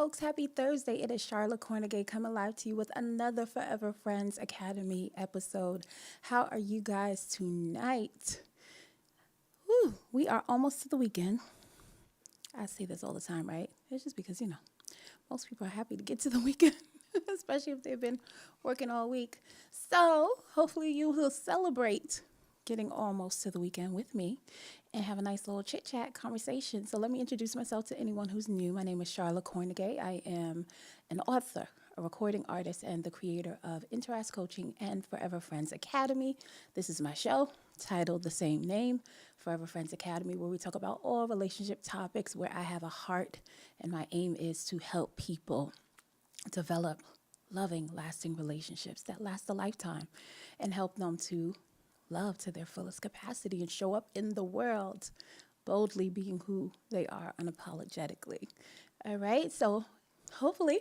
folks. Happy Thursday. It is Charlotte Cornegay coming live to you with another Forever Friends Academy episode. How are you guys tonight? Whew, we are almost to the weekend. I say this all the time, right? It's just because, most people are happy to get to the weekend, especially if they've been working all week. So hopefully you will celebrate getting almost to the weekend with me and have a nice little chit chat conversation. So let me introduce myself to anyone who's new. My name is Charlotte Cornegay. I am an author, a recording artist, and the creator of Interask Coaching and Forever Friends Academy. This is my show titled the same name, Forever Friends Academy, where we talk about all relationship topics, where I have a heart and my aim is to help people develop loving, lasting relationships that last a lifetime and help them to love to their fullest capacity and show up in the world boldly being who they are unapologetically. All right, so hopefully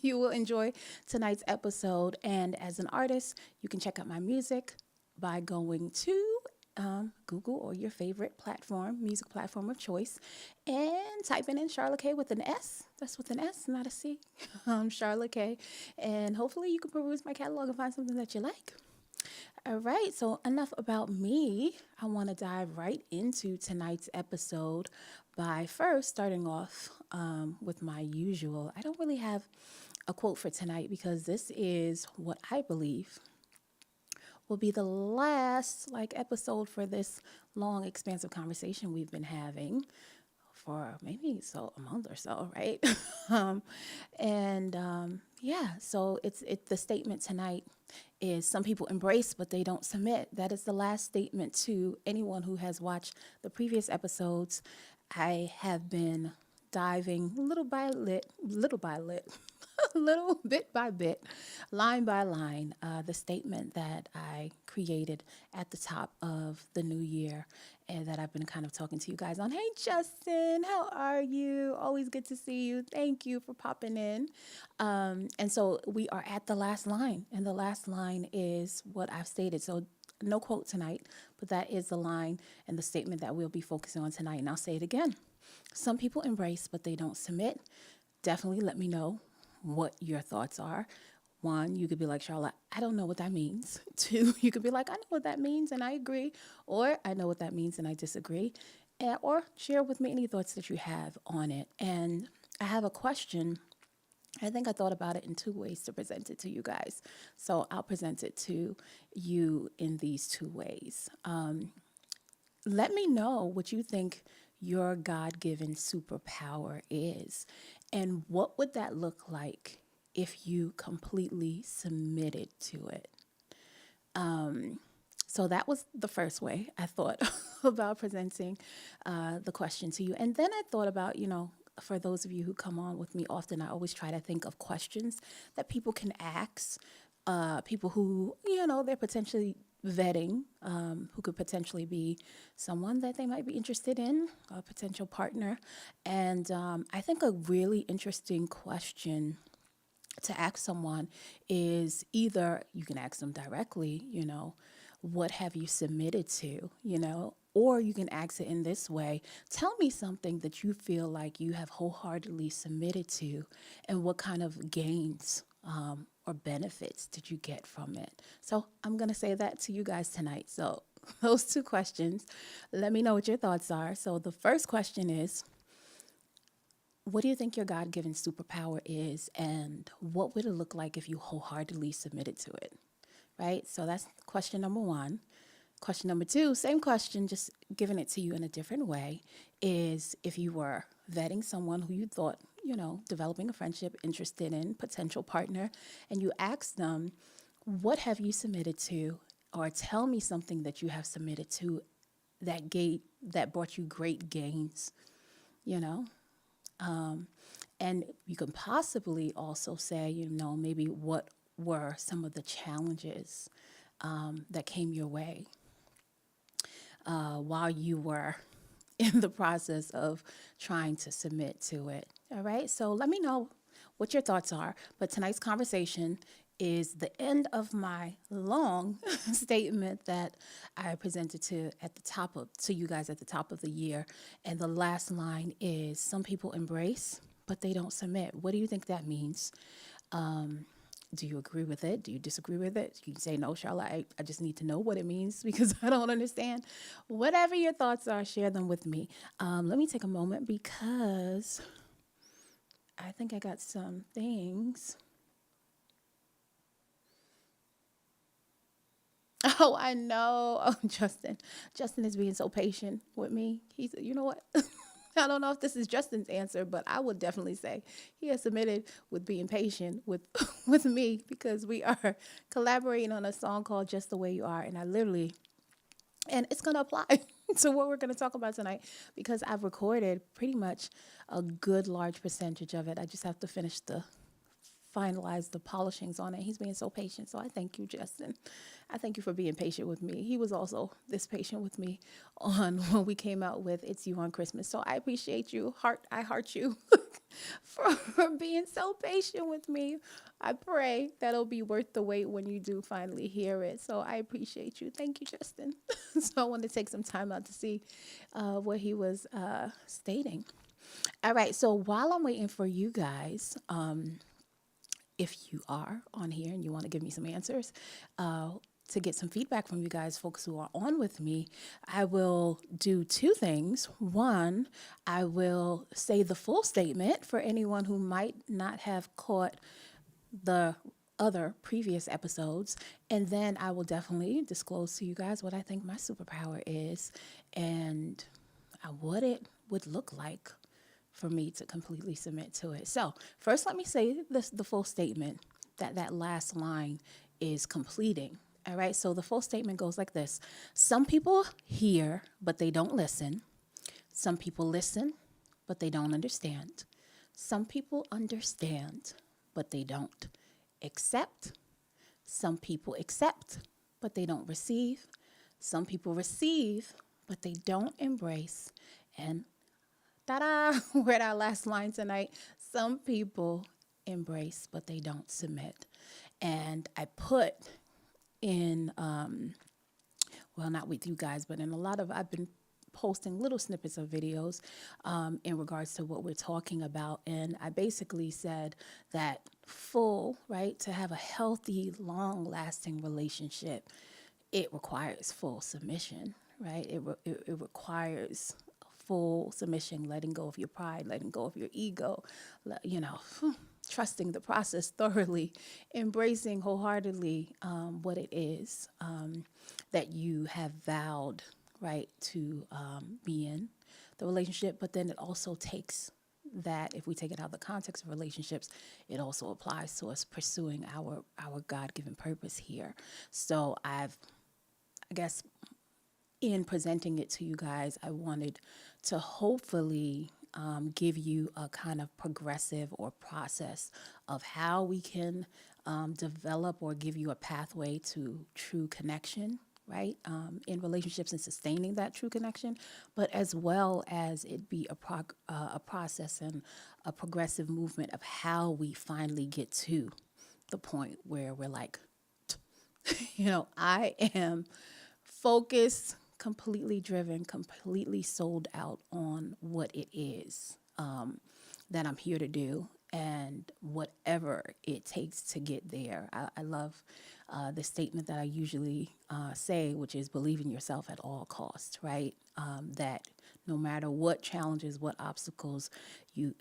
you will enjoy tonight's episode. And as an artist, you can check out my music by going to Google or your favorite music platform of choice, and typing in Charlotte K with an S. That's with an S, not a C. Charlotte K. And hopefully you can peruse my catalog and find something that you like. All right, so enough about me. I want to dive right into tonight's episode by first starting off with my usual. I don't really have a quote for tonight because this is what I believe will be the last episode for this long, expansive conversation we've been having for maybe a month or so, right? So the statement tonight is some people embrace, but they don't submit. That is the last statement to anyone who has watched the previous episodes. I have been diving little by little bit by bit, line by line, the statement that I created at the top of the new year and that I've been kind of talking to you guys on. Hey, Justin, how are you? Always good to see you. Thank you for popping in. And so we are at the last line, and the last line is what I've stated. So no quote tonight, but that is the line and the statement that we'll be focusing on tonight. And I'll say it again. Some people embrace, but they don't submit. Definitely let me know what your thoughts are. One, you could be like, Charlotte, I don't know what that means. Two, you could be like, I know what that means and I agree. Or I know what that means and I disagree. Or share with me any thoughts that you have on it. And I have a question. I think I thought about it in two ways to present it to you guys. So I'll present it to you in these two ways. Let me know what you think your God-given superpower is. And what would that look like if you completely submitted to it? So that was the first way I thought about presenting the question to you. And then I thought about, for those of you who come on with me often, I always try to think of questions that people can ask, people who, they're potentially vetting, who could potentially be someone that they might be interested in, a potential partner. And I think a really interesting question to ask someone is either you can ask them directly, what have you submitted to, or you can ask it in this way. Tell me something that you feel like you have wholeheartedly submitted to, and what kind of gains or benefits did you get from it? So I'm going to say that to you guys tonight. So those two questions, let me know what your thoughts are. So the first question is, what do you think your God-given superpower is, and what would it look like if you wholeheartedly submitted to it, right? So that's question number one. Question number two, same question, just giving it to you in a different way, is if you were vetting someone who you thought, developing a friendship, interested in, potential partner, and you ask them, what have you submitted to, or tell me something that you have submitted to that brought you great gains, and you can possibly also say, maybe what were some of the challenges that came your way while you were in the process of trying to submit to it. All right, so let me know what your thoughts are. But tonight's conversation is the end of my long statement that I presented to you guys at the top of the year. And the last line is, some people embrace, but they don't submit. What do you think that means? Do you agree with it? Do you disagree with it? You can say, no, Charlotte, I just need to know what it means because I don't understand. Whatever your thoughts are, share them with me. Let me take a moment because I think I got some things. Oh, I know. Oh, Justin. Justin is being so patient with me. He's, you know what? I don't know if this is Justin's answer, but I would definitely say he has submitted with being patient with with me because we are collaborating on a song called Just the Way You Are. And it's going to apply to what we're going to talk about tonight because I've recorded pretty much a good large percentage of it. I just have to finalize the polishings on it. He's being so patient. So I thank you, Justin. I thank you for being patient with me. He was also this patient with me on when we came out with It's You on Christmas. So I appreciate you. I heart you for being so patient with me. I pray that'll be worth the wait when you do finally hear it. So I appreciate you. Thank you, Justin. So I want to take some time out to see what he was stating. All right. So while I'm waiting for you guys, if you are on here and you want to give me some answers, to get some feedback from you guys, folks who are on with me, I will do two things. One, I will say the full statement for anyone who might not have caught the other previous episodes. And then I will definitely disclose to you guys what I think my superpower is and what it would look like for me to completely submit to it. So first, let me say the full statement that last line is completing. All right. So the full statement goes like this. Some people hear, but they don't listen. Some people listen, but they don't understand. Some people understand, but they don't accept. Some people accept, but they don't receive. Some people receive, but they don't embrace. And ta-da, we're at our last line tonight. Some people embrace, but they don't submit. And I put in, well, not with you guys, but in I've been posting little snippets of videos in regards to what we're talking about. And I basically said that to have a healthy, long-lasting relationship, it requires full submission, right? It requires full submission, letting go of your pride, letting go of your ego, trusting the process thoroughly, embracing wholeheartedly what it is that you have vowed, right, to be in the relationship. But then it also takes that, if we take it out of the context of relationships, it also applies to us pursuing our God-given purpose here. So I guess in presenting it to you guys, I wanted to hopefully give you a kind of progressive or process of how we can develop or give you a pathway to true connection, right, in relationships and sustaining that true connection, but as well as it be a process and a progressive movement of how we finally get to the point where we're like, I am focused, completely driven, completely sold out on what it is that I'm here to do and whatever it takes to get there. I love the statement that I usually say, which is believe in yourself at all costs, right? That no matter what challenges, what obstacles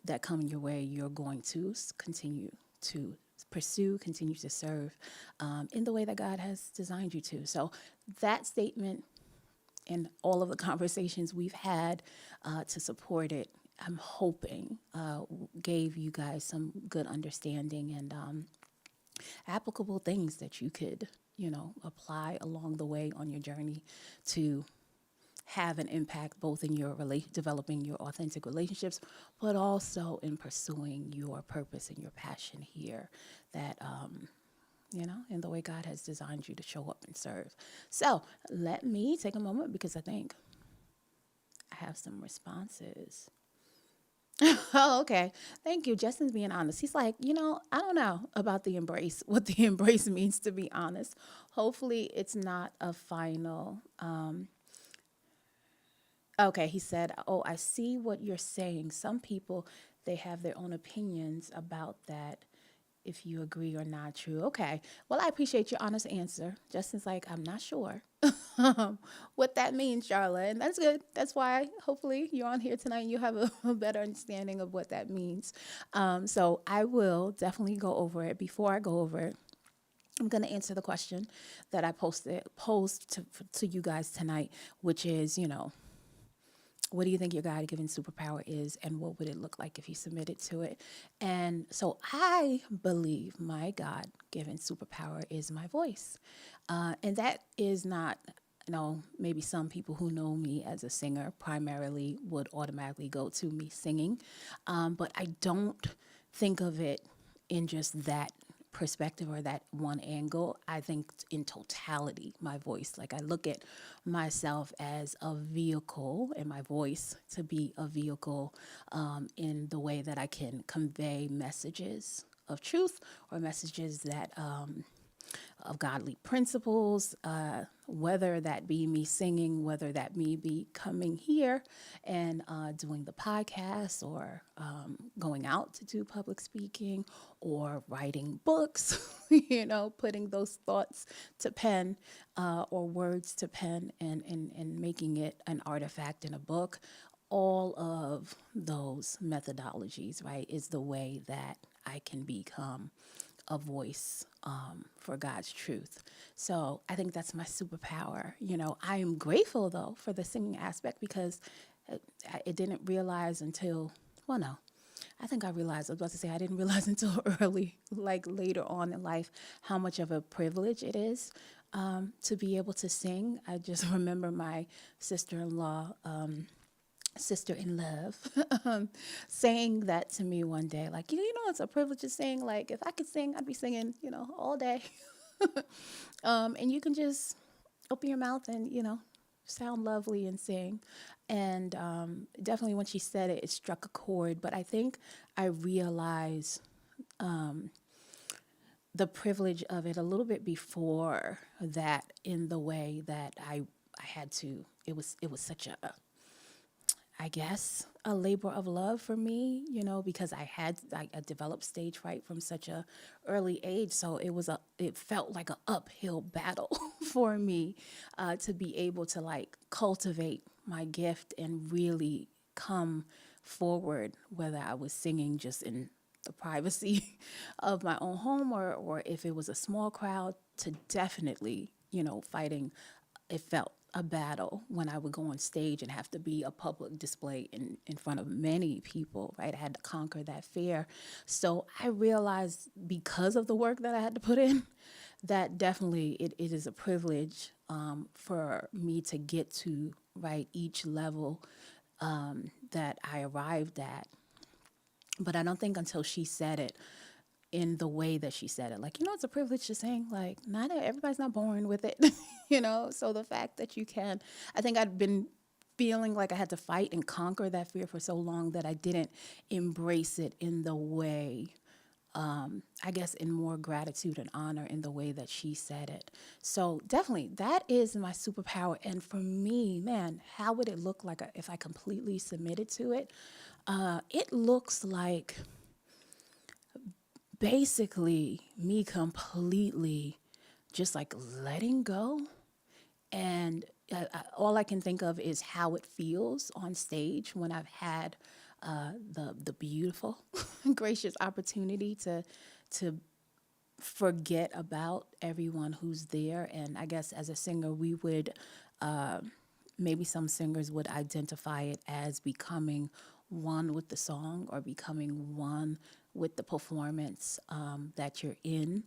that come your way, you're going to continue to pursue, continue to serve in the way that God has designed you to. So that statement and all of the conversations we've had to support it, I'm hoping gave you guys some good understanding and applicable things that you could, apply along the way on your journey to have an impact both in your developing your authentic relationships, but also in pursuing your purpose and your passion here that, in the way God has designed you to show up and serve. So let me take a moment because I think I have some responses. Oh, okay. Thank you. Justin's being honest. He's like, I don't know about the embrace, what the embrace means, to be honest. Hopefully it's not a final. Okay, he said, oh, I see what you're saying. Some people they have their own opinions about that, if you agree or not true. Okay. Well, I appreciate your honest answer. Justin's like, I'm not sure what that means, Charla. And that's good. That's why hopefully you're on here tonight and you have a better understanding of what that means. So I will definitely go over it. Before I go over it, I'm going to answer the question that I posed to you guys tonight, which is, what do you think your God given superpower is, and what would it look like if you submitted to it? And so I believe my God given superpower is my voice. And that is not, maybe some people who know me as a singer primarily would automatically go to me singing. But I don't think of it in just that perspective or that one angle. I think in totality, my voice, like I look at myself as a vehicle and my voice to be a vehicle in the way that I can convey messages of truth or messages that of godly principles, whether that be me singing, whether that be coming here and doing the podcast, or going out to do public speaking, or writing books, putting those thoughts to pen or words to pen, and making it an artifact in a book. All of those methodologies, right, is the way that I can become a voice for God's truth. So I think that's my superpower. I am grateful though for the singing aspect, because it didn't realize until, well, no, I think I realized, I was about to say, I didn't realize until early, like later on in life, how much of a privilege it is to be able to sing. I just remember my sister-in-law, sister in love, saying that to me one day, like, it's a privilege to sing. Like, if I could sing, I'd be singing, all day. And you can just open your mouth and, sound lovely and sing. And definitely when she said it, it struck a chord. But I think I realized the privilege of it a little bit before that, in the way that I had to, it was such I guess, a labor of love for me, because I developed stage fright from such a early age. So it felt like an uphill battle for me to be able to like cultivate my gift and really come forward, whether I was singing just in the privacy of my own home, or if it was a small crowd, to definitely, fighting. It felt a battle when I would go on stage and have to be a public display in front of many people, right? I had to conquer that fear. So I realized, because of the work that I had to put in, that definitely it is a privilege for me to get to, right, each level that I arrived at. But I don't think until she said it in the way that she said it, like, it's a privilege to sing. Like, not everybody's not born with it, So the fact that you can, I think I'd been feeling like I had to fight and conquer that fear for so long that I didn't embrace it in the way, I guess, in more gratitude and honor in the way that she said it. So definitely that is my superpower. And for me, man, how would it look like if I completely submitted to it? It looks like basically me completely just like letting go. And all I can think of is how it feels on stage when I've had the beautiful, gracious opportunity to forget about everyone who's there. And I guess as a singer, we would, maybe some singers would identify it as becoming one with the song, or becoming one with the performance that you're in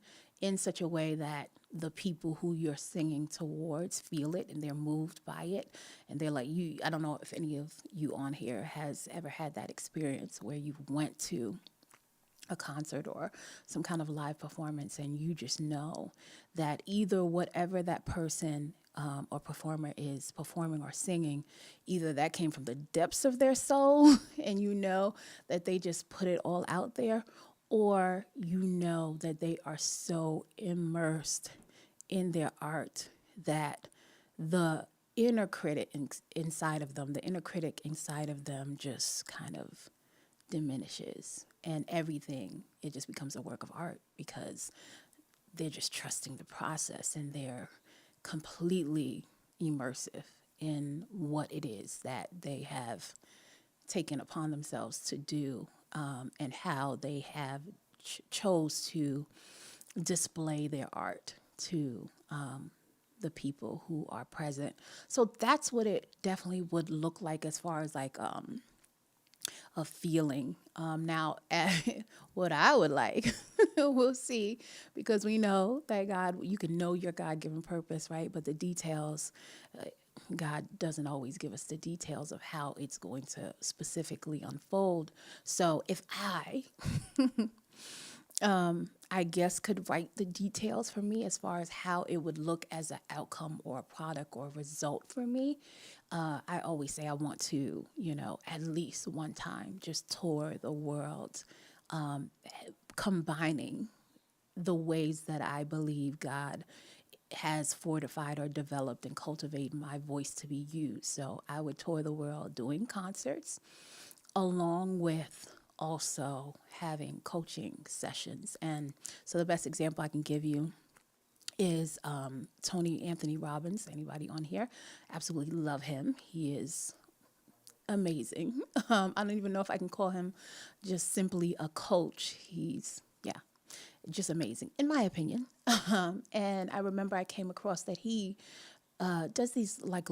such a way that the people who you're singing towards feel it and they're moved by it. And they're like, I don't know if any of you on here has ever had that experience where you went to a concert or some kind of live performance, and you just know that either whatever that person or performer is performing or singing, either that came from the depths of their soul and that they just put it all out there, or that they are so immersed in their art that the inner critic inside of them just kind of diminishes, and everything, it just becomes a work of art because they're just trusting the process and they're completely immersive in what it is that they have taken upon themselves to do, and how they have chose to display their art to the people who are present. So that's what it definitely would look like as far as like a feeling. Now, what I would like, we'll see, because we know that God, you can know your God given purpose, right? But the details, God doesn't always give us the details of how it's going to specifically unfold. So if I guess, could write the details for me as far as how it would look as an outcome or a product or a result for me. I always say I want to, at least one time just tour the world, combining the ways that I believe God has fortified or developed and cultivated my voice to be used. So I would tour the world doing concerts, along with also having coaching sessions. And so the best example I can give you is Tony Anthony Robbins. Anybody on here? Absolutely love him. He is amazing. I don't even know if I can call him just simply a coach. He's, yeah, just amazing, in my opinion. And I remember I came across that he does these like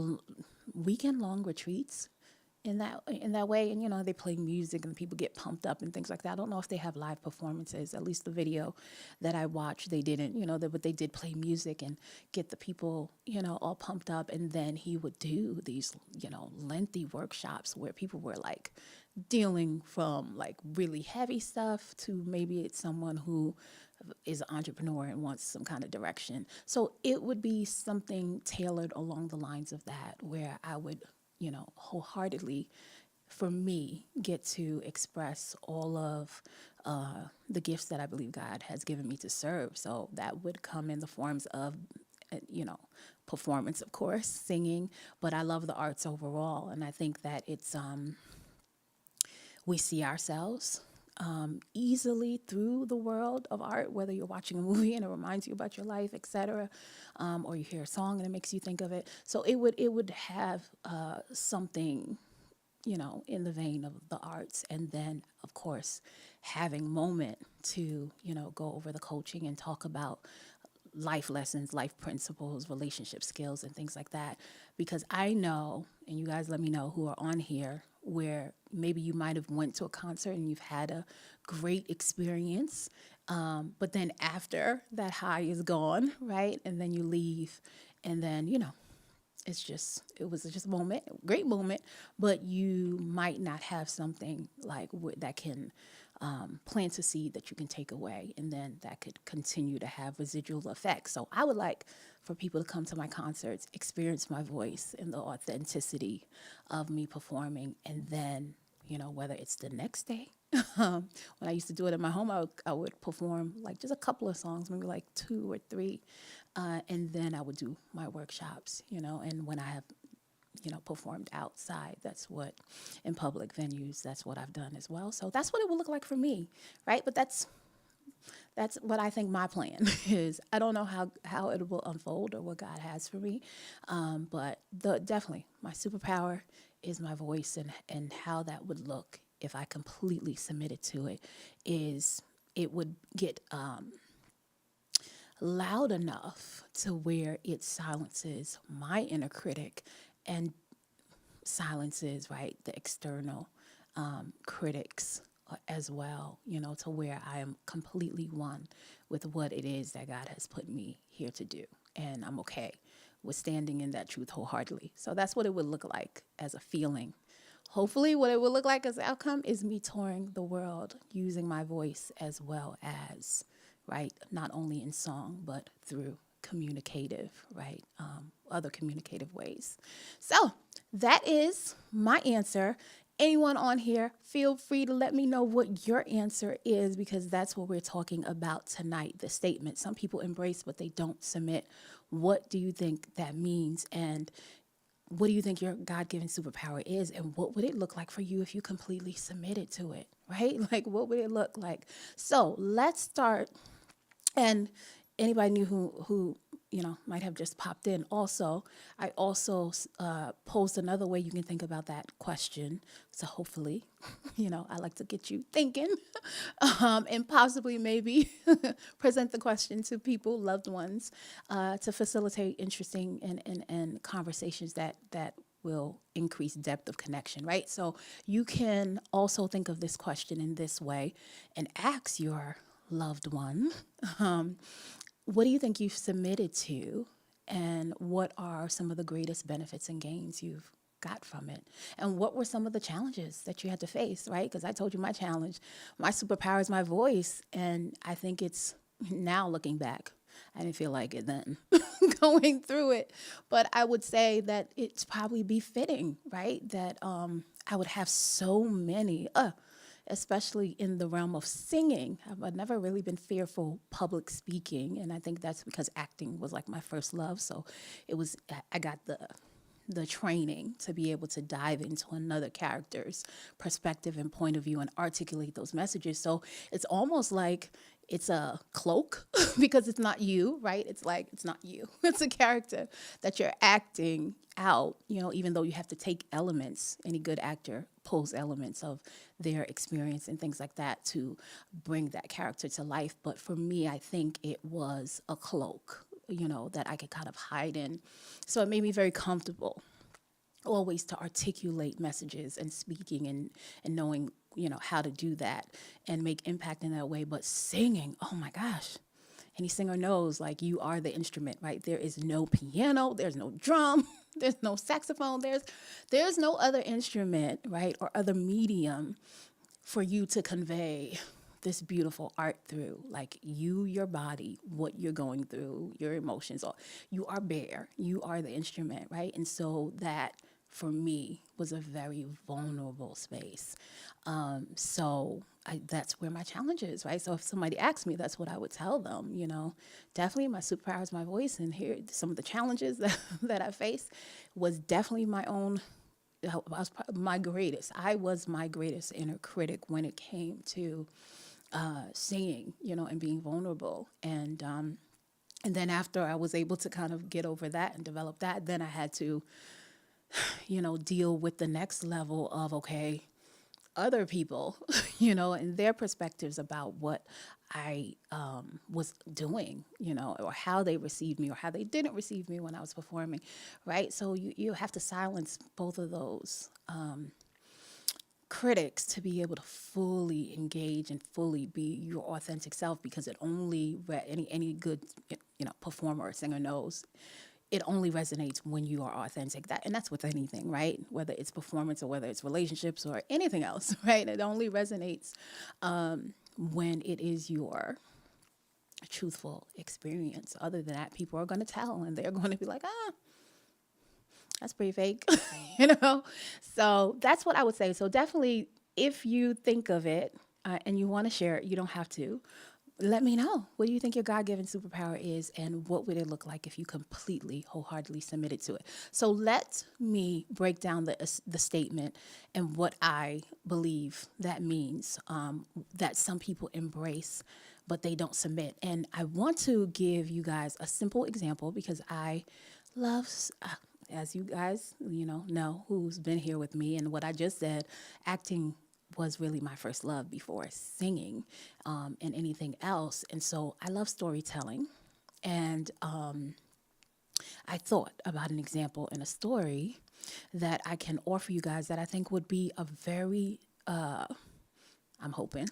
weekend long retreats in that way. And they play music and people get pumped up and things like that. I don't know if they have live performances. At least the video that I watched, they didn't, but they did play music and get the people, all pumped up. And then he would do these, lengthy workshops where people were like dealing from like really heavy stuff to maybe it's someone who is an entrepreneur and wants some kind of direction. So it would be something tailored along the lines of that, where I would, wholeheartedly, for me, get to express all of the gifts that I believe God has given me to serve. So that would come in the forms of, performance, of course, singing, but I love the arts overall. And I think that it's, we see ourselves easily through the world of art, whether you're watching a movie and it reminds you about your life, etc., or you hear a song and it makes you think of it. So it would have something, in the vein of the arts, and then of course having moment to go over the coaching and talk about life lessons, life principles, relationship skills, and things like that. Because I know, and you guys let me know who are on here, where maybe you might have went to a concert and you've had a great experience, but then after that high is gone, right? And then you leave, and then, it was just a moment, a great moment, but you might not have something like that can plant a seed that you can take away, and then that could continue to have residual effects. So I would like for people to come to my concerts, experience my voice and the authenticity of me performing, and then, whether it's the next day. When I used to do it at my home, I would perform like just a couple of songs, maybe like 2 or 3, and then I would do my workshops, and when I have, performed outside, that's what, in public venues, that's what I've done as well. So that's what it will look like for me, right? But that's what I think my plan is. I don't know how it will unfold or what God has for me, but definitely my superpower is my voice, and how that would look if I completely submitted to it is it would get loud enough to where it silences my inner critic and silences, right, the external critics as well, to where I am completely one with what it is that God has put me here to do. And I'm okay with standing in that truth wholeheartedly. So that's what it would look like as a feeling. Hopefully, what it will look like as an outcome is me touring the world using my voice as well as, right, not only in song, but through communicative, right, other communicative ways. So that is my answer. Anyone on here, feel free to let me know what your answer is, because that's what we're talking about tonight, the statement. Some people embrace, but they don't submit. What do you think that means? And what do you think your God-given superpower is? And what would it look like for you if you completely submitted to it? right? Like, what would it look like? So let's start. And anybody new who might have just popped in. Also, I also posed another way you can think about that question. So hopefully, I like to get you thinking, and possibly maybe present the question to people, loved ones, to facilitate interesting and conversations that will increase depth of connection, right? So you can also think of this question in this way and ask your loved one, what do you think you've submitted to, and what are some of the greatest benefits and gains you've got from it? And what were some of the challenges that you had to face, right? Because I told you my challenge, my superpower is my voice. And I think it's now looking back, I didn't feel like it then going through it. But I would say that it's probably befitting, right? That I would have so many, especially in the realm of singing. I've never really been fearful public speaking, and I think that's because acting was like my first love. So it was I got the training to be able to dive into another character's perspective and point of view and articulate those messages. So it's almost like it's a cloak because it's not you, right? It's like, it's not you. It's a character that you're acting out, even though you have to take elements. Any good actor pulls elements of their experience and things like that to bring that character to life. But for me, I think it was a cloak, that I could kind of hide in. So it made me very comfortable always to articulate messages and speaking and knowing, how to do that and make impact in that way. But singing, oh my gosh. Any singer knows, like, you are the instrument, right? There is no piano, there's no drum, there's no saxophone, there's no other instrument, right? Or other medium for you to convey this beautiful art through. Like, your body, what you're going through, your emotions, all you are bare. You are the instrument, right? And so that for me was a very vulnerable space. That's where my challenge is, right? So if somebody asks me, that's what I would tell them, definitely my superpower is my voice. And here, some of the challenges that I faced was definitely my own. I was my greatest. I was my greatest inner critic when it came to singing, and being vulnerable. And then after I was able to kind of get over that and develop that, then I had to, deal with the next level of, okay, other people, and their perspectives about what I was doing, or how they received me or how they didn't receive me when I was performing, right? So you have to silence both of those critics to be able to fully engage and fully be your authentic self, because it only any good performer or singer knows it only resonates when you are authentic. That's with anything, right? Whether it's performance or whether it's relationships or anything else, right? It only resonates when it is your truthful experience. Other than that, people are going to tell, and they're going to be like, that's pretty fake, So that's what I would say. So definitely, if you think of it and you want to share it, you don't have to. Let me know. What do you think your God-given superpower is, and what would it look like if you completely, wholeheartedly submitted to it? So let me break down the statement and what I believe that means, that some people embrace, but they don't submit. And I want to give you guys a simple example because I love, as you guys, know who's been here with me and what I just said, acting was really my first love before singing and anything else. And so I love storytelling. And I thought about an example in a story that I can offer you guys that I think would be a very, I'm hoping,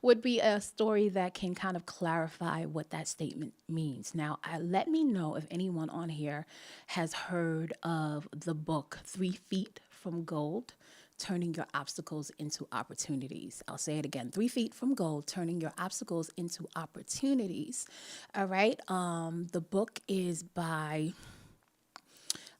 would be a story that can kind of clarify what that statement means. Now, let me know if anyone on here has heard of the book 3 Feet from Gold, Turning Your Obstacles into Opportunities. I'll say it again, 3 Feet from Gold, Turning Your Obstacles into Opportunities. All right. The book is by,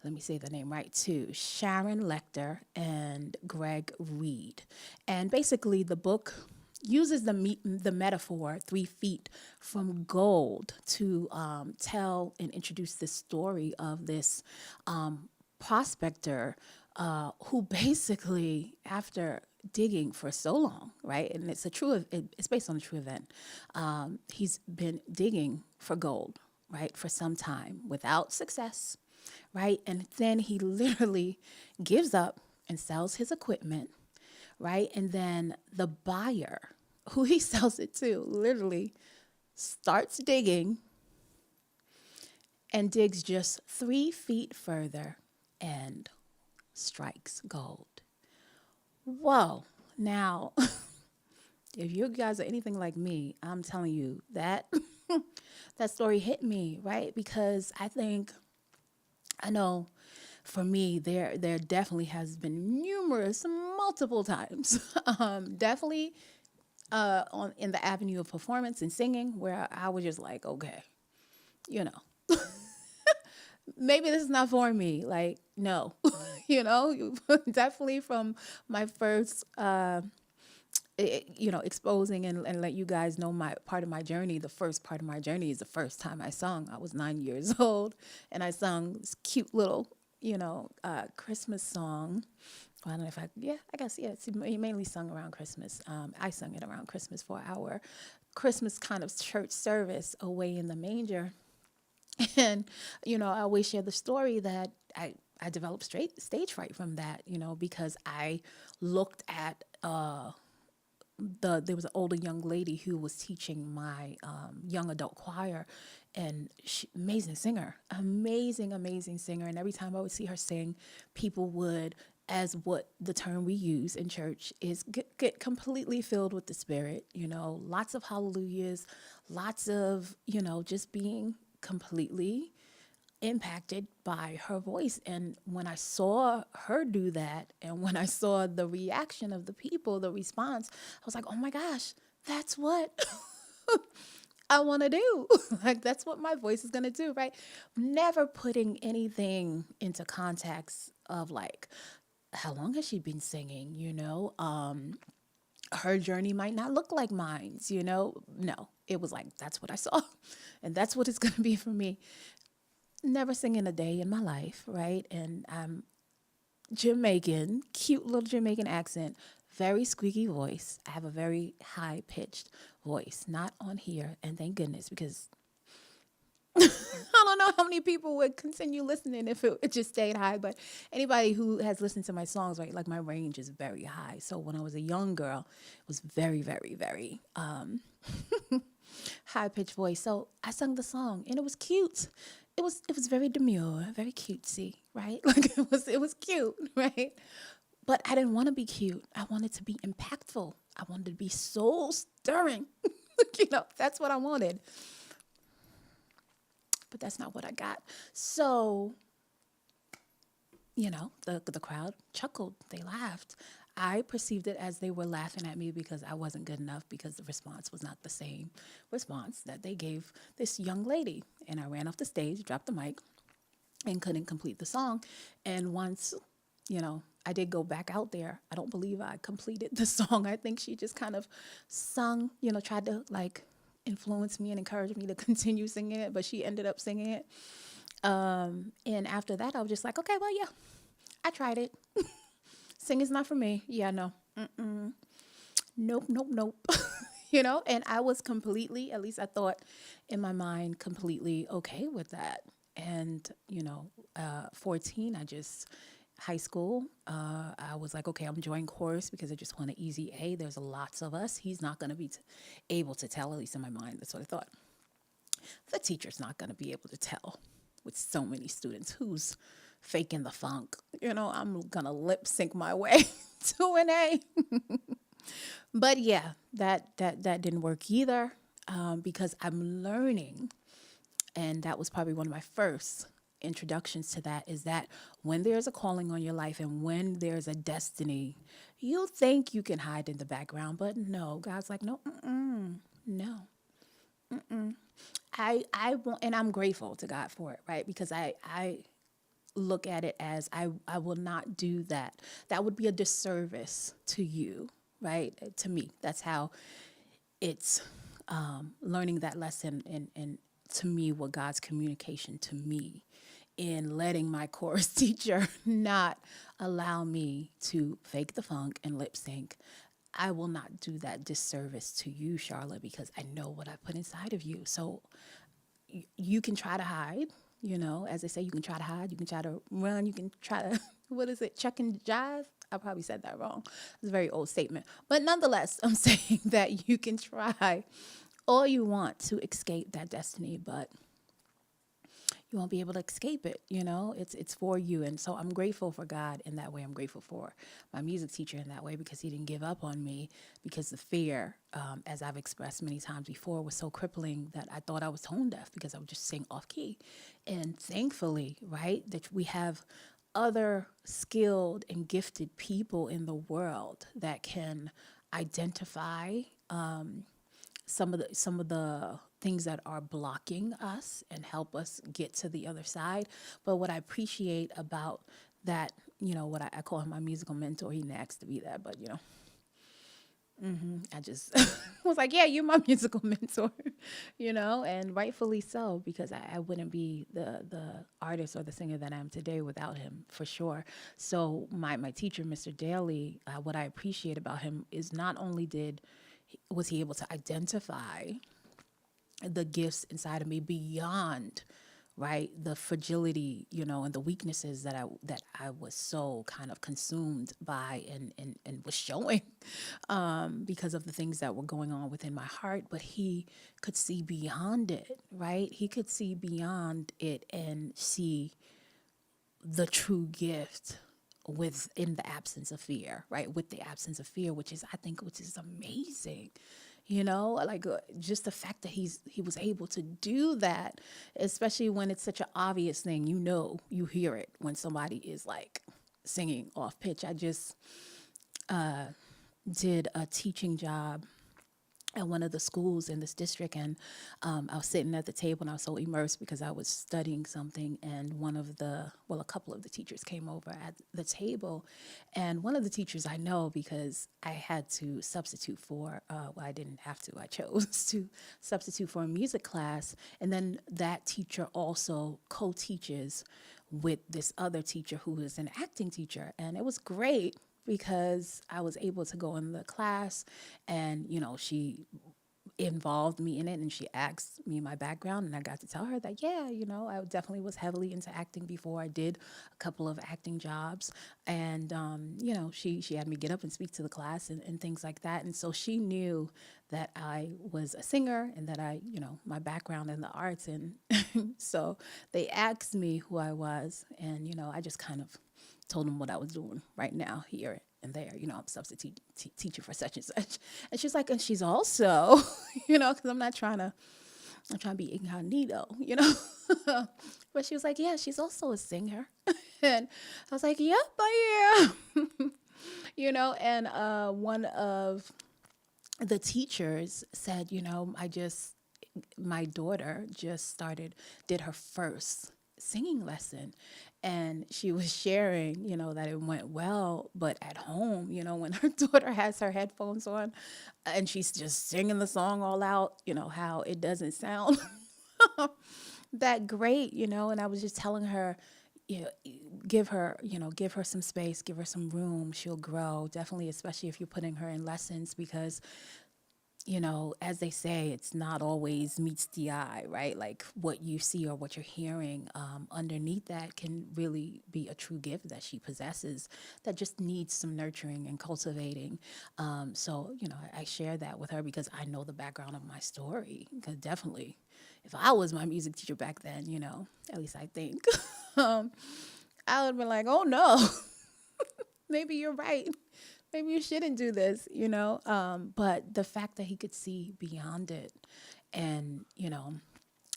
let me say the name right too, Sharon Lechter and Greg Reed. And basically the book uses the metaphor 3 feet from gold to tell and introduce the story of this prospector who basically, after digging for so long, right? And it's based on a true event. He's been digging for gold, right, for some time without success, right? And then he literally gives up and sells his equipment, right? And then the buyer who he sells it to literally starts digging and digs just 3 feet further and strikes gold. Whoa. Now, if you guys are anything like me, I'm telling you that that story hit me, right? Because I know for me, there definitely has been multiple times, definitely on in the avenue of performance and singing, where I was just like, okay, you know, maybe this is not for me. Like, no, definitely from my first, exposing and let you guys know my part of my journey. The first part of my journey is the first time I sung. I was 9 years old, and I sung this cute little, Christmas song. I don't know if I guess, yeah, it's mainly sung around Christmas. I sung it around Christmas for our Christmas kind of church service away in the manger. And, I always share the story that I developed stage fright from that, because I looked at there was an older young lady who was teaching my young adult choir, and amazing singer, amazing singer. And every time I would see her sing, people would, as what the term we use in church is, get completely filled with the Spirit. Lots of hallelujahs, lots of just being completely impacted by her voice. And when I saw her do that, and when I saw the reaction of the people, the response, I was like, oh my gosh, that's what I want to do. Like, that's what my voice is going to do, right? Never putting anything into context of like, how long has she been singing? Her journey might not look like mine. No, it was like, that's what I saw, and that's what it's going to be for me. Never singing a day in my life, right? And I'm Jamaican, cute little Jamaican accent, very squeaky voice. I have a very high pitched voice, not on here, and thank goodness, because I don't know how many people would continue listening if it just stayed high. But anybody who has listened to my songs, right, like my range is very high. So when I was a young girl, it was very, very, very high pitched voice. So I sung the song, and it was cute. It was very demure, very cutesy, right? Like it was cute, right? But I didn't want to be cute. I wanted to be impactful. I wanted to be soul stirring. That's what I wanted. But that's not what I got. So, the crowd chuckled. They laughed. I perceived it as they were laughing at me because I wasn't good enough, because the response was not the same response that they gave this young lady. And I ran off the stage, dropped the mic, and couldn't complete the song. And once, I did go back out there, I don't believe I completed the song. I think she just kind of sung, tried to like influence me and encourage me to continue singing it, but she ended up singing it. And after that, I was just like, okay, well, yeah, I tried it. Singing's not for me. Yeah, no. Nope. And I was completely, at least I thought in my mind, completely okay with that. And, 14, high school, I was like, okay, I'm joining chorus because I just want an easy A. There's lots of us. He's not going to be able to tell, at least in my mind. That's what I thought. The teacher's not going to be able to tell with so many students who's faking the funk. I'm going to lip sync my way to an A. But yeah, that didn't work either, because I'm learning, and that was probably one of my first introductions to that, is that when there's a calling on your life and when there's a destiny, you think you can hide in the background, but no, God's like, no, no. I want, and I'm grateful to God for it, right? Because I look at it as I will not do that. That would be a disservice to you, right? To me, that's how it's learning that lesson, and to me, what God's communication to me in letting my chorus teacher not allow me to fake the funk and lip sync. I will not do that disservice to you, Charlotte, because I know what I put inside of you. So you can try to hide, as they say, you can try to hide, you can try to run, you can try to, what is it, chuck and jive? I probably said that wrong. It's a very old statement. But nonetheless, I'm saying that you can try all you want to escape that destiny, but you won't be able to escape it. It's for you. And so I'm grateful for God in that way. I'm grateful for my music teacher in that way, because he didn't give up on me, because the fear, as I've expressed many times before, was so crippling that I thought I was tone deaf because I would just sing off key. And thankfully, right, that we have other skilled and gifted people in the world that can identify some of the things that are blocking us and help us get to the other side. But what I appreciate about that, what I call him my musical mentor, he didn't ask to be that, but I just was like, yeah, you're my musical mentor, and rightfully so, because I wouldn't be the artist or the singer that I am today without him, for sure. So my teacher, Mr. Daly, what I appreciate about him is not only was he able to identify the gifts inside of me beyond, right, the fragility, and the weaknesses that I was so kind of consumed by and was showing because of the things that were going on within my heart. But he could see beyond it, right? He could see beyond it and see the true gift within the absence of fear, right? With the absence of fear, which is amazing. Like just the fact that he was able to do that, especially when it's such an obvious thing. You hear it when somebody is like singing off pitch. I just did a teaching job at one of the schools in this district, and I was sitting at the table and I was so immersed because I was studying something, and a couple of the teachers came over at the table, and one of the teachers I know because I had to substitute for, I didn't have to, I chose to substitute for a music class, and then that teacher also co-teaches with this other teacher who is an acting teacher, and it was great because I was able to go in the class and, she involved me in it, and she asked me my background, and I got to tell her that, yeah, I definitely was heavily into acting before. I did a couple of acting jobs, and, she had me get up and speak to the class and things like that. And so she knew that I was a singer and that my background in the arts. And so they asked me who I was, and, I just kind of told them what I was doing right now here and there. I'm substitute teacher for such and such. And she's like, and she's also, because I'm trying to be incognito, But she was like, yeah, she's also a singer. And I was like, yep, I am. And one of the teachers said, my daughter just did her first singing lesson, and she was sharing, that it went well, but at home, when her daughter has her headphones on and she's just singing the song all out, how it doesn't sound that great, and I was just telling her, give her some space, give her some room, she'll grow, definitely, especially if you're putting her in lessons, because as they say, it's not always meets the eye, right? Like what you see or what you're hearing underneath that can really be a true gift that she possesses that just needs some nurturing and cultivating. So, I share that with her because I know the background of my story. Because definitely, if I was my music teacher back then, at least I think, I would have been like, oh no, maybe you're right. Maybe you shouldn't do this, but the fact that he could see beyond it, and,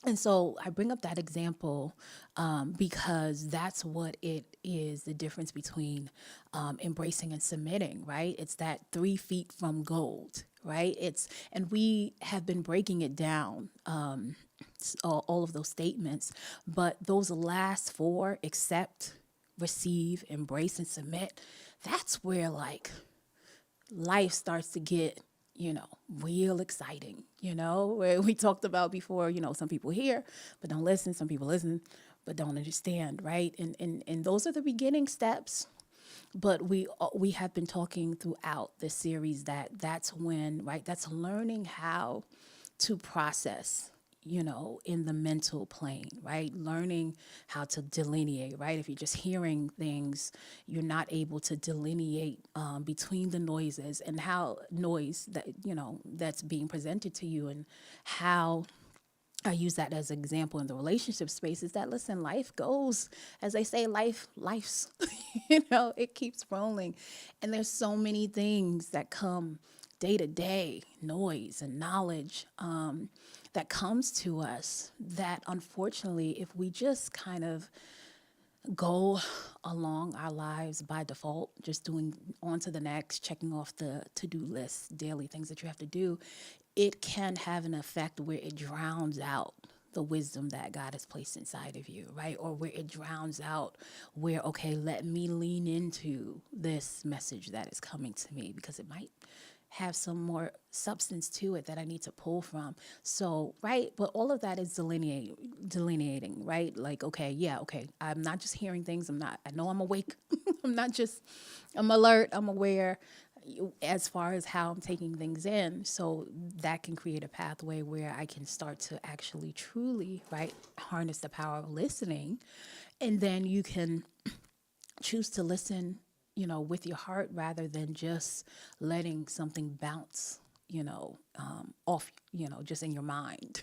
and so I bring up that example because that's what it is, the difference between embracing and submitting, right? It's that 3 feet from gold, right? And we have been breaking it down, all of those statements, but those last 4, accept, receive, embrace, and submit, that's where like life starts to get, real exciting, where we talked about before, some people hear, but don't listen. Some people listen, but don't understand, right? And those are the beginning steps. But we have been talking throughout this series that that's when, right, that's learning how to process, in the mental plane, right? Learning how to delineate, right? If you're just hearing things, you're not able to delineate between the noises and how noise that, that's being presented to you, and how I use that as an example in the relationship space is that, listen, life goes, as they say, life's, it keeps rolling. And there's so many things that come day to day, noise and knowledge that comes to us that, unfortunately, if we just kind of go along our lives by default, just doing on to the next, checking off the to-do list, daily things that you have to do, it can have an effect where it drowns out the wisdom that God has placed inside of you, right? Or where it drowns out where, okay, let me lean into this message that is coming to me because it might have some more substance to it that I need to pull from. So, right. But all of that is delineating, right? Like, okay, yeah, okay. I'm not just hearing things. I know I'm awake. I'm alert. I'm aware as far as how I'm taking things in. So that can create a pathway where I can start to actually truly, right, harness the power of listening. And then you can choose to listen, with your heart rather than just letting something bounce, off, just in your mind,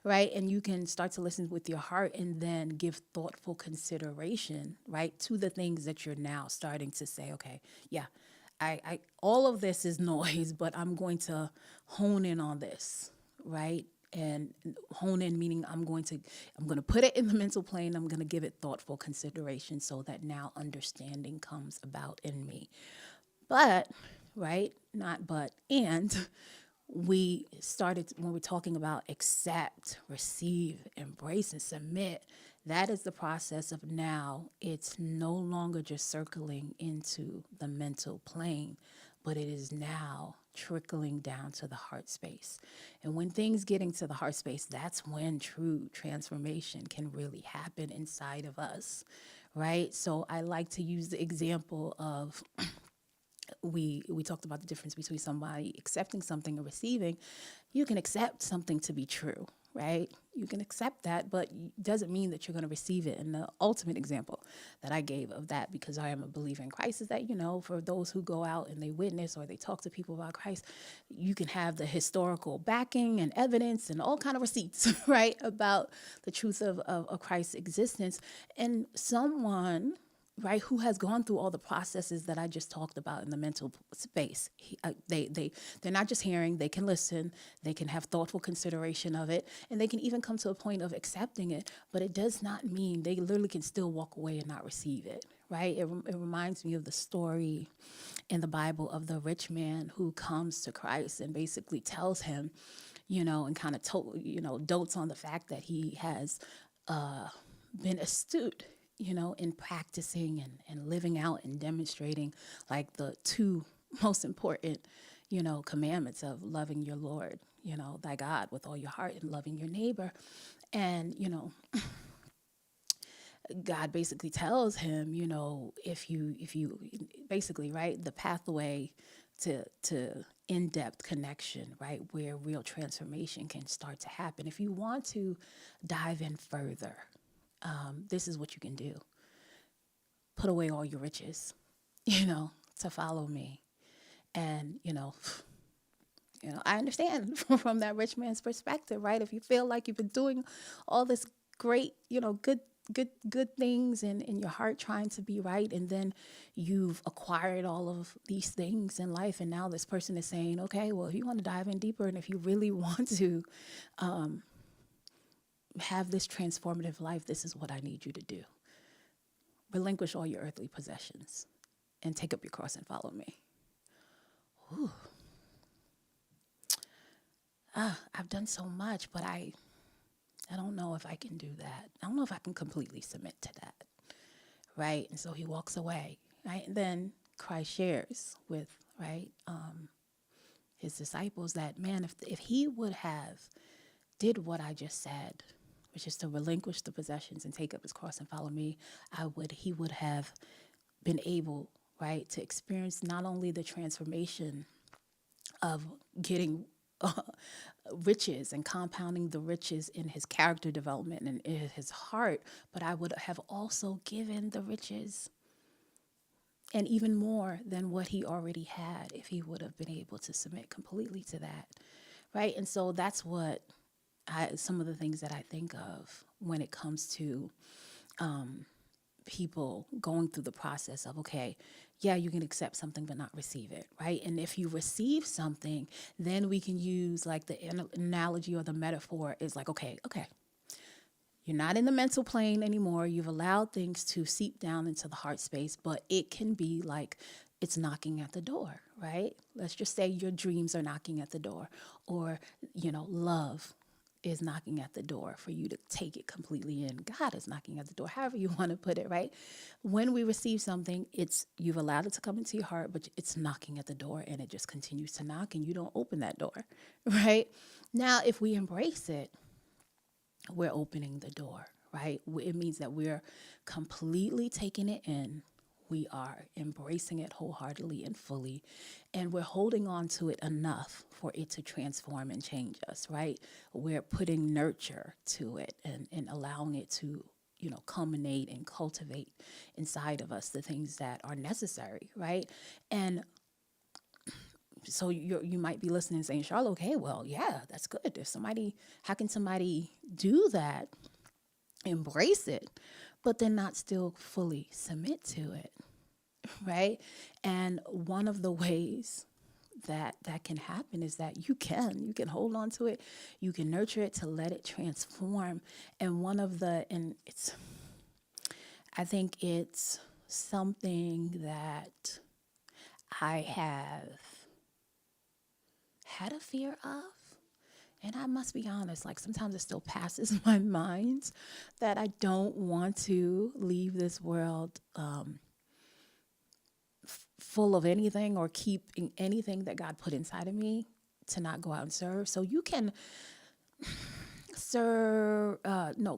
right? And you can start to listen with your heart and then give thoughtful consideration, right, to the things that you're now starting to say, okay, yeah, I all of this is noise, but I'm going to hone in on this, right? And hone in meaning I'm going to put it in the mental plane. I'm going to give it thoughtful consideration so that now understanding comes about in me. But, right, not but, and we started when we're talking about accept, receive, embrace, and submit. That is the process of now it's no longer just circling into the mental plane, but it is now trickling down to the heart space. And when things get into the heart space, that's when true transformation can really happen inside of us, right? So I like to use the example of we talked about the difference between somebody accepting something and receiving. You can accept something to be true, right? You can accept that, but it doesn't mean that you're going to receive it. And the ultimate example that I gave of that, because I am a believer in Christ, is that, for those who go out and they witness or they talk to people about Christ, you can have the historical backing and evidence and all kind of receipts, right, about the truth of Christ's existence. And someone, right, who has gone through all the processes that I just talked about in the mental space. They're not just hearing, they can listen, they can have thoughtful consideration of it, and they can even come to a point of accepting it, but it does not mean they literally can still walk away and not receive it, right? It reminds me of the story in the Bible of the rich man who comes to Christ and basically tells him, and kind of dotes on the fact that he has been astute, in practicing and living out and demonstrating like the two most important, commandments of loving your Lord, thy God with all your heart and loving your neighbor. And, God basically tells him, if you basically, right, the pathway to in-depth connection, right, where real transformation can start to happen. If you want to dive in further, this is what you can do. Put away all your riches, to follow me. And, I understand from that rich man's perspective, right? If you feel like you've been doing all this great, good things in your heart trying to be right, and then you've acquired all of these things in life, and now this person is saying, okay, well, if you want to dive in deeper and if you really want to have this transformative life, this is what I need you to do. Relinquish all your earthly possessions and take up your cross and follow me. Ooh. I've done so much, but I don't know if I can do that. I don't know if I can completely submit to that, right? And so he walks away, right? And then Christ shares with, right, his disciples that, man, if he would have did what I just said, which is to relinquish the possessions and take up his cross and follow me, he would have been able, right, to experience not only the transformation of getting riches and compounding the riches in his character development and in his heart, but I would have also given the riches and even more than what he already had if he would have been able to submit completely to that, right? And so that's what some of the things that I think of when it comes to people going through the process of, okay, yeah, you can accept something but not receive it, right? And if you receive something, then we can use like the analogy or the metaphor is like, okay, you're not in the mental plane anymore. You've allowed things to seep down into the heart space, but it can be like it's knocking at the door, right? Let's just say your dreams are knocking at the door, or, love is knocking at the door for you to take it completely in. God is knocking at the door, however you want to put it, right? When we receive something, you've allowed it to come into your heart, but it's knocking at the door and it just continues to knock and you don't open that door, right? Now, if we embrace it, we're opening the door, right? It means that we're completely taking it in. We are embracing it wholeheartedly and fully, and we're holding on to it enough for it to transform and change us, right? We're putting nurture to it and allowing it to, culminate and cultivate inside of us the things that are necessary, right? And so you might be listening and saying, Charlotte, okay, well, yeah, that's good. How can somebody do that, embrace it, but then not still fully submit to it, right? And one of the ways that can happen is that you can hold on to it, you can nurture it to let it transform. And I think it's something that I have had a fear of. And I must be honest, like sometimes it still passes my mind that I don't want to leave this world full of anything or keeping anything that God put inside of me to not go out and serve. So you can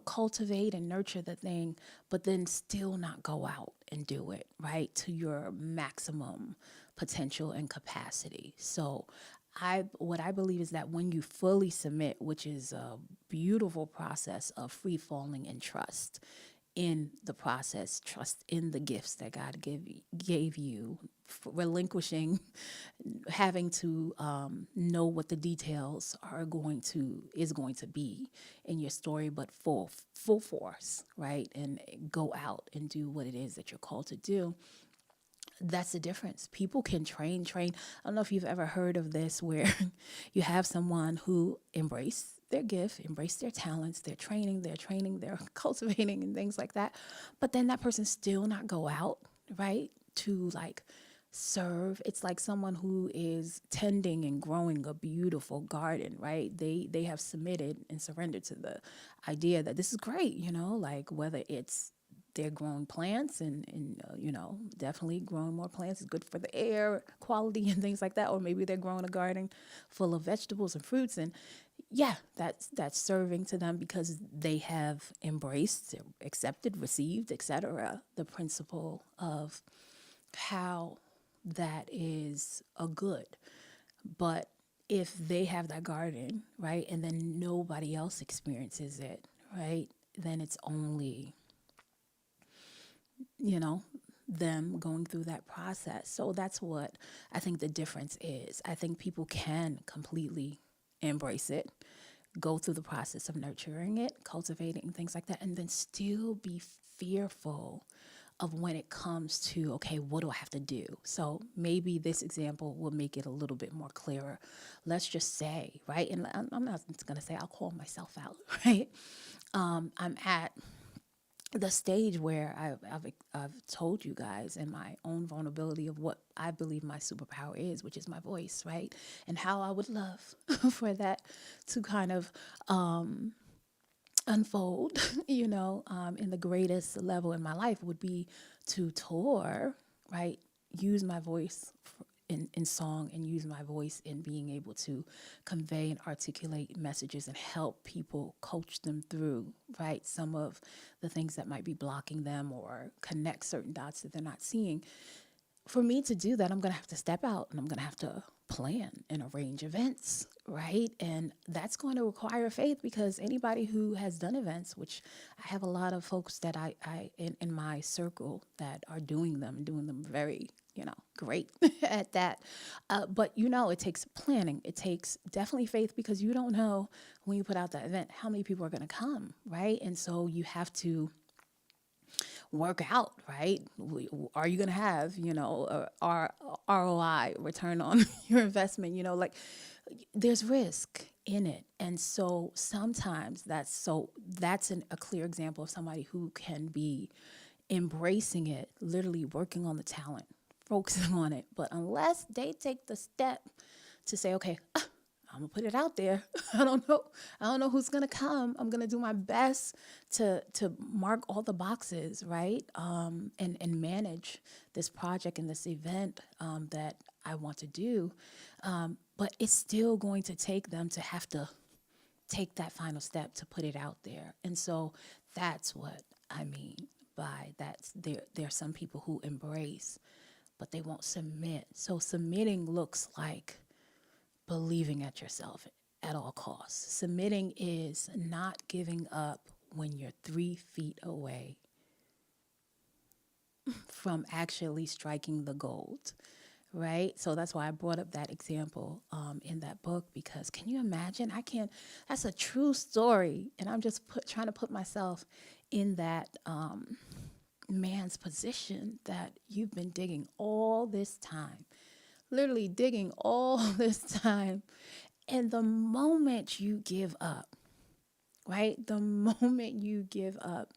cultivate and nurture the thing, but then still not go out and do it, right, to your maximum potential and capacity. So what I believe is that when you fully submit, which is a beautiful process of free falling and trust in the process, trust in the gifts that God gave you, relinquishing, having to know what the details is going to be in your story, but full force, right? And go out and do what it is that you're called to do. That's the difference. People can train. I don't know if you've ever heard of this where you have someone who embrace their gift, embrace their talents, they're training, they're cultivating and things like that. But then that person still not go out, right, to like serve. It's like someone who is tending and growing a beautiful garden, right? They have submitted and surrendered to the idea that this is great, like whether it's they're growing plants and definitely growing more plants is good for the air quality and things like that. Or maybe they're growing a garden full of vegetables and fruits. And yeah, that's serving to them because they have embraced, accepted, received, etc. the principle of how that is a good. But if they have that garden, right, and then nobody else experiences it, right, then it's only them going through that process. So that's what I think the difference is. I think people can completely embrace it, go through the process of nurturing it, cultivating things like that, and then still be fearful of when it comes to, okay, what do I have to do? So maybe this example will make it a little bit more clearer. Let's just say, right, and I'm not going to say I'll call myself out, right? I'm at the stage where I've told you guys in my own vulnerability of what I believe my superpower is, which is my voice, right? And how I would love for that to kind of unfold, in the greatest level in my life would be to tour, right? Use my voice in song and use my voice in being able to convey and articulate messages and help people coach them through, right, some of the things that might be blocking them or connect certain dots that they're not seeing. For me to do that, I'm going to have to step out and I'm going to have to plan and arrange events, right? And that's going to require faith, because anybody who has done events, which I have a lot of folks that I in my circle that are doing them very, great at that. But it takes planning. It takes definitely faith, because you don't know when you put out that event how many people are going to come, right? And so you have to work out, right? Are you going to have, ROI, return on your investment? There's risk in it. And so sometimes that's a clear example of somebody who can be embracing it, literally working on the talent, focusing on it. But unless they take the step to say, okay, I'm gonna put it out there. I don't know who's gonna come. I'm gonna do my best to mark all the boxes, right? And manage this project and this event that I want to do. But it's still going to take them to have to take that final step to put it out there. And so that's what I mean by that. There are some people who embrace, but they won't submit. So submitting looks like believing at yourself at all costs. Submitting is not giving up when you're 3 feet away from actually striking the gold, right? So that's why I brought up that example in that book, because can you imagine? That's a true story. And I'm just trying to put myself in that man's position, that you've been digging all this time, literally digging all this time. And the moment you give up, right? The moment you give up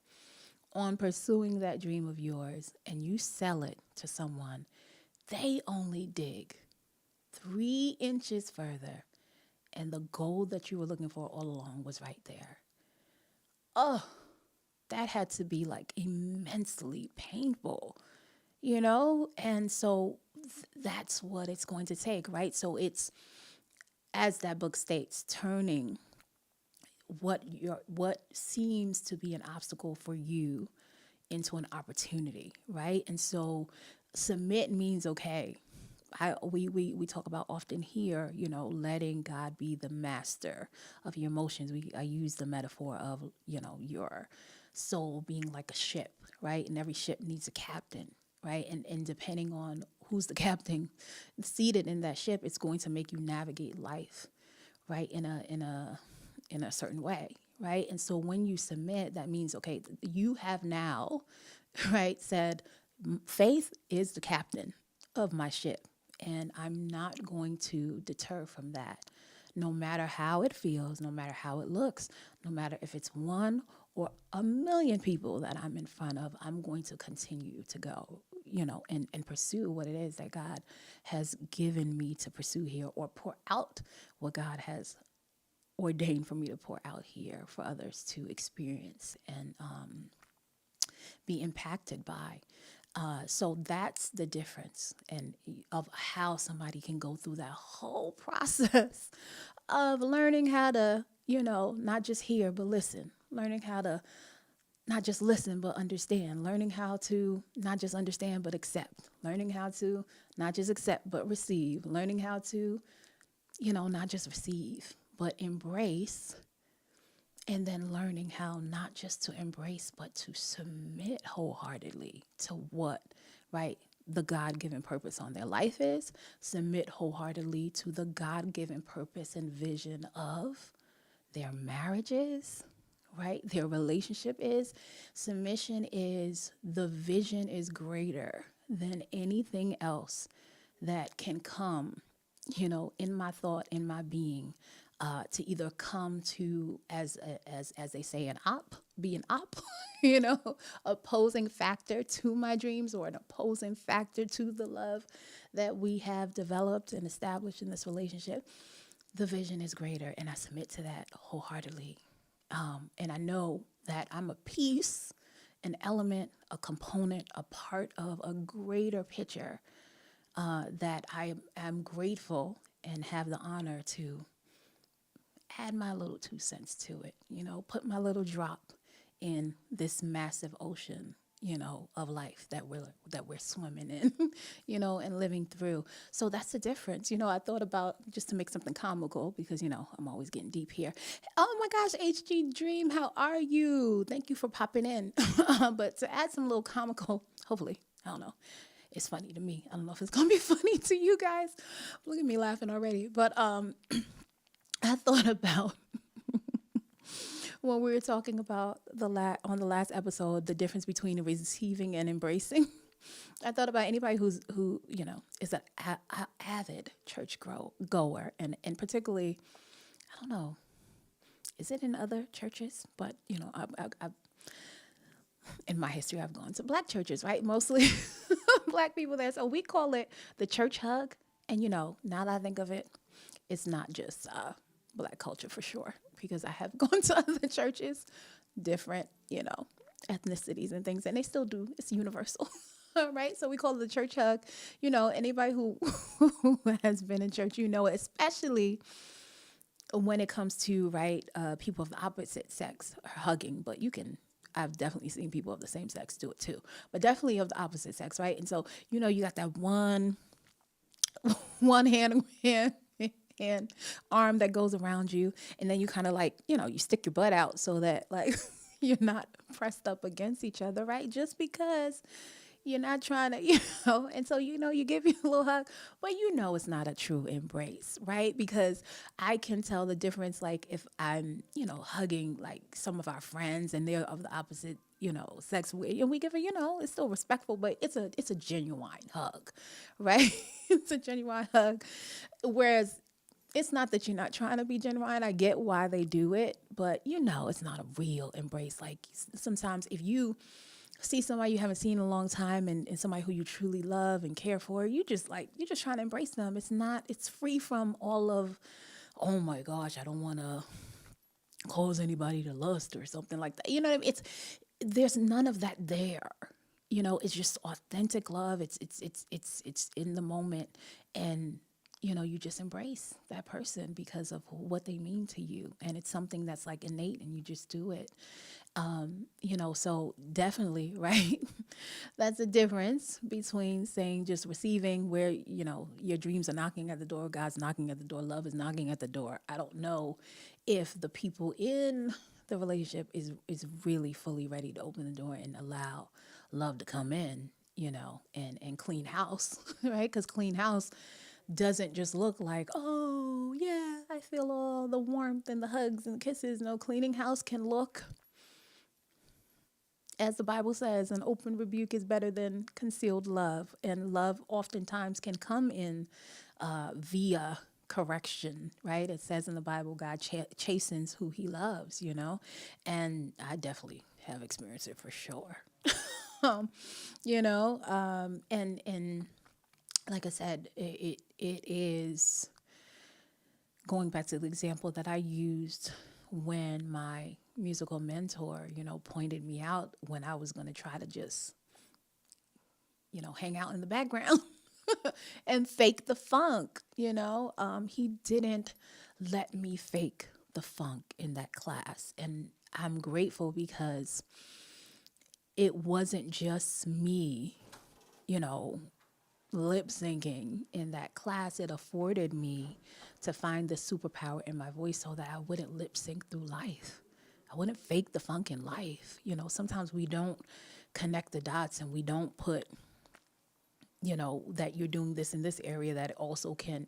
on pursuing that dream of yours and you sell it to someone, they only dig 3 inches further, and the gold that you were looking for all along was right there. Oh, that had to be like immensely painful, And so that's what it's going to take, right? So it's, as that book states, turning what seems to be an obstacle for you into an opportunity, right? And so submit means, okay, we talk about often here, letting God be the master of your emotions. I use the metaphor of, your soul being like a ship, right? And every ship needs a captain, right? And depending on who's the captain seated in that ship, it's going to make you navigate life, right? In a certain way, right? And so when you submit, that means, okay, you have now, right, said, faith is the captain of my ship, and I'm not going to deter from that, no matter how it feels, no matter how it looks, no matter if it's 1 or 1,000,000 people that I'm in front of. I'm going to continue to go, and pursue what it is that God has given me to pursue here, or pour out what God has ordained for me to pour out here for others to experience and be impacted by. So that's the difference, and of how somebody can go through that whole process of learning how to, not just hear, but listen, learning how to not just listen, but understand, learning how to not just understand, but accept, learning how to not just accept, but receive, learning how to, not just receive, but embrace, and then learning how not just to embrace, but to submit wholeheartedly to what, right, the God-given purpose on their life is. Submit wholeheartedly to the God-given purpose and vision of their marriages, right? Their relationship is. Submission is, the vision is greater than anything else that can come, in my thought, in my being, to either come to, as they say, be an op, opposing factor to my dreams, or an opposing factor to the love that we have developed and established in this relationship. The vision is greater, and I submit to that wholeheartedly. And I know that I'm a piece, an element, a component, a part of a greater picture that I am grateful and have the honor to add my little 2 cents to it, put my little drop in this massive ocean, of life that we're swimming in, and living through. So that's the difference. I thought about, just to make something comical, because I'm always getting deep here. Oh my gosh, HG Dream, how are you? Thank you for popping in. But to add some little comical, hopefully, I don't know. It's funny to me. I don't know if it's gonna be funny to you guys. Look at me laughing already. But I thought about when we were talking about on the last episode, the difference between receiving and embracing. I thought about anybody who is an avid church goer, and particularly, I don't know, is it in other churches? But I in my history, I've gone to Black churches, right? Mostly Black people there. So we call it the church hug. And now that I think of it, it's not just Black culture for sure, because I have gone to other churches, different, ethnicities and things, and they still do. It's universal. Right? So we call it the church hug. Anybody who has been in church, especially when it comes to, right, people of the opposite sex hugging, but I've definitely seen people of the same sex do it too, but definitely of the opposite sex, right? And so, you got that one hand arm that goes around you, and then you kind of like, you stick your butt out so that like you're not pressed up against each other, right? Just because you're not trying to, and so, you give you a little hug, but it's not a true embrace, right? Because I can tell the difference, like if I'm, hugging like some of our friends and they're of the opposite, sex, and we give her, it's still respectful, but it's a genuine hug, right? It's a genuine hug. Whereas it's not that you're not trying to be genuine. I get why they do it, but it's not a real embrace. Like sometimes if you see somebody you haven't seen in a long time, and somebody who you truly love and care for, you're just trying to embrace them. It's free from all of, oh my gosh, I don't want to cause anybody to lust or something like that. You know what I mean? There's none of that there. It's just authentic love. It's in the moment, and you just embrace that person because of what they mean to you, and it's something that's like innate, and you just do it. So definitely, right? That's the difference between saying just receiving, where, your dreams are knocking at the door, God's knocking at the door, love is knocking at the door. I don't know if the people in the relationship is really fully ready to open the door and allow love to come in, and clean house, right? Because clean house doesn't just look like, oh yeah, I feel all the warmth and the hugs and the kisses. No, cleaning house can look, as the Bible says, an open rebuke is better than concealed love. And love oftentimes can come in via correction, right? It says in the Bible, God chastens who he loves, and I definitely have experienced it for sure. And like I said, it is going back to the example that I used when my musical mentor, pointed me out when I was going to try to just, hang out in the background and fake the funk, he didn't let me fake the funk in that class. And I'm grateful because it wasn't just me, lip syncing in that class. It afforded me to find the superpower in my voice so that I wouldn't lip sync through life. I wouldn't fake the funk in life. Sometimes we don't connect the dots, and we don't put, that you're doing this in this area, that it also can,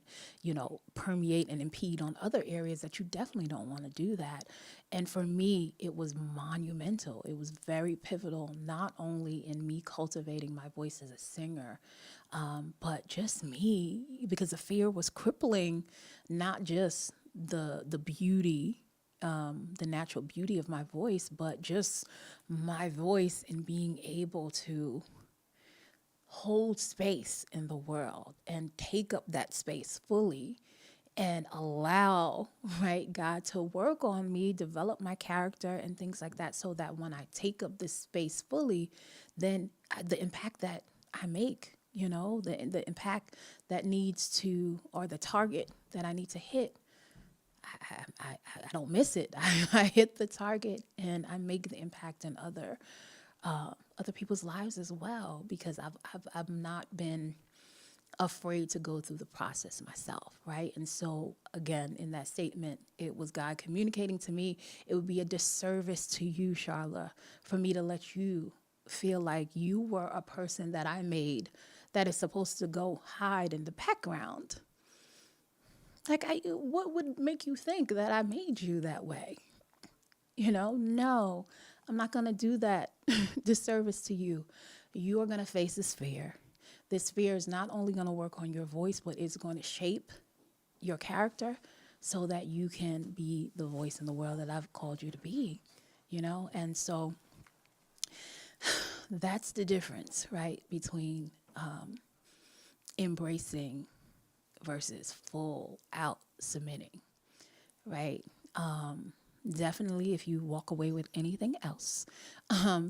permeate and impede on other areas that you definitely don't want to do that. And for me, it was monumental. It was very pivotal, not only in me cultivating my voice as a singer, but just me, because the fear was crippling, not just the beauty, the natural beauty of my voice, but just my voice and being able to hold space in the world and take up that space fully and allow, right, God to work on me, develop my character and things like that, so that when I take up this space fully, then the impact that I make the impact that needs to, or the target that I need to hit. I don't miss it. I hit the target and I make the impact in other people's lives as well, because I've not been afraid to go through the process myself, right? And so again, in that statement, it was God communicating to me, it would be a disservice to you, Charla, for me to let you feel like you were a person that I made that is supposed to go hide in the background. Like, what would make you think that I made you that way? No, I'm not going to do that disservice to you. You are going to face this fear. This fear is not only going to work on your voice, but it's going to shape your character so that you can be the voice in the world that I've called you to be, And so that's the difference, right, between embracing versus full out submitting, right? Definitely, if you walk away with anything else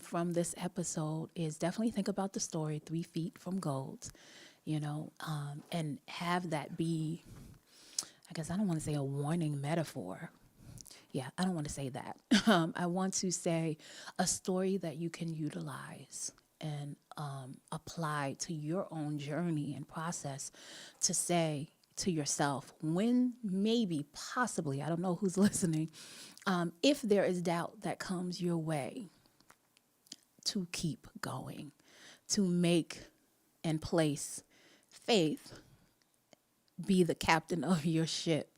from this episode, is definitely think about the story 3 Feet from Gold, and have that be, I guess I don't want to say a warning metaphor. Yeah, I don't want to say that. I want to say a story that you can utilize and apply to your own journey and process, to say to yourself, when maybe, possibly, I don't know who's listening, if there is doubt that comes your way, to keep going, to make and place faith be the captain of your ship,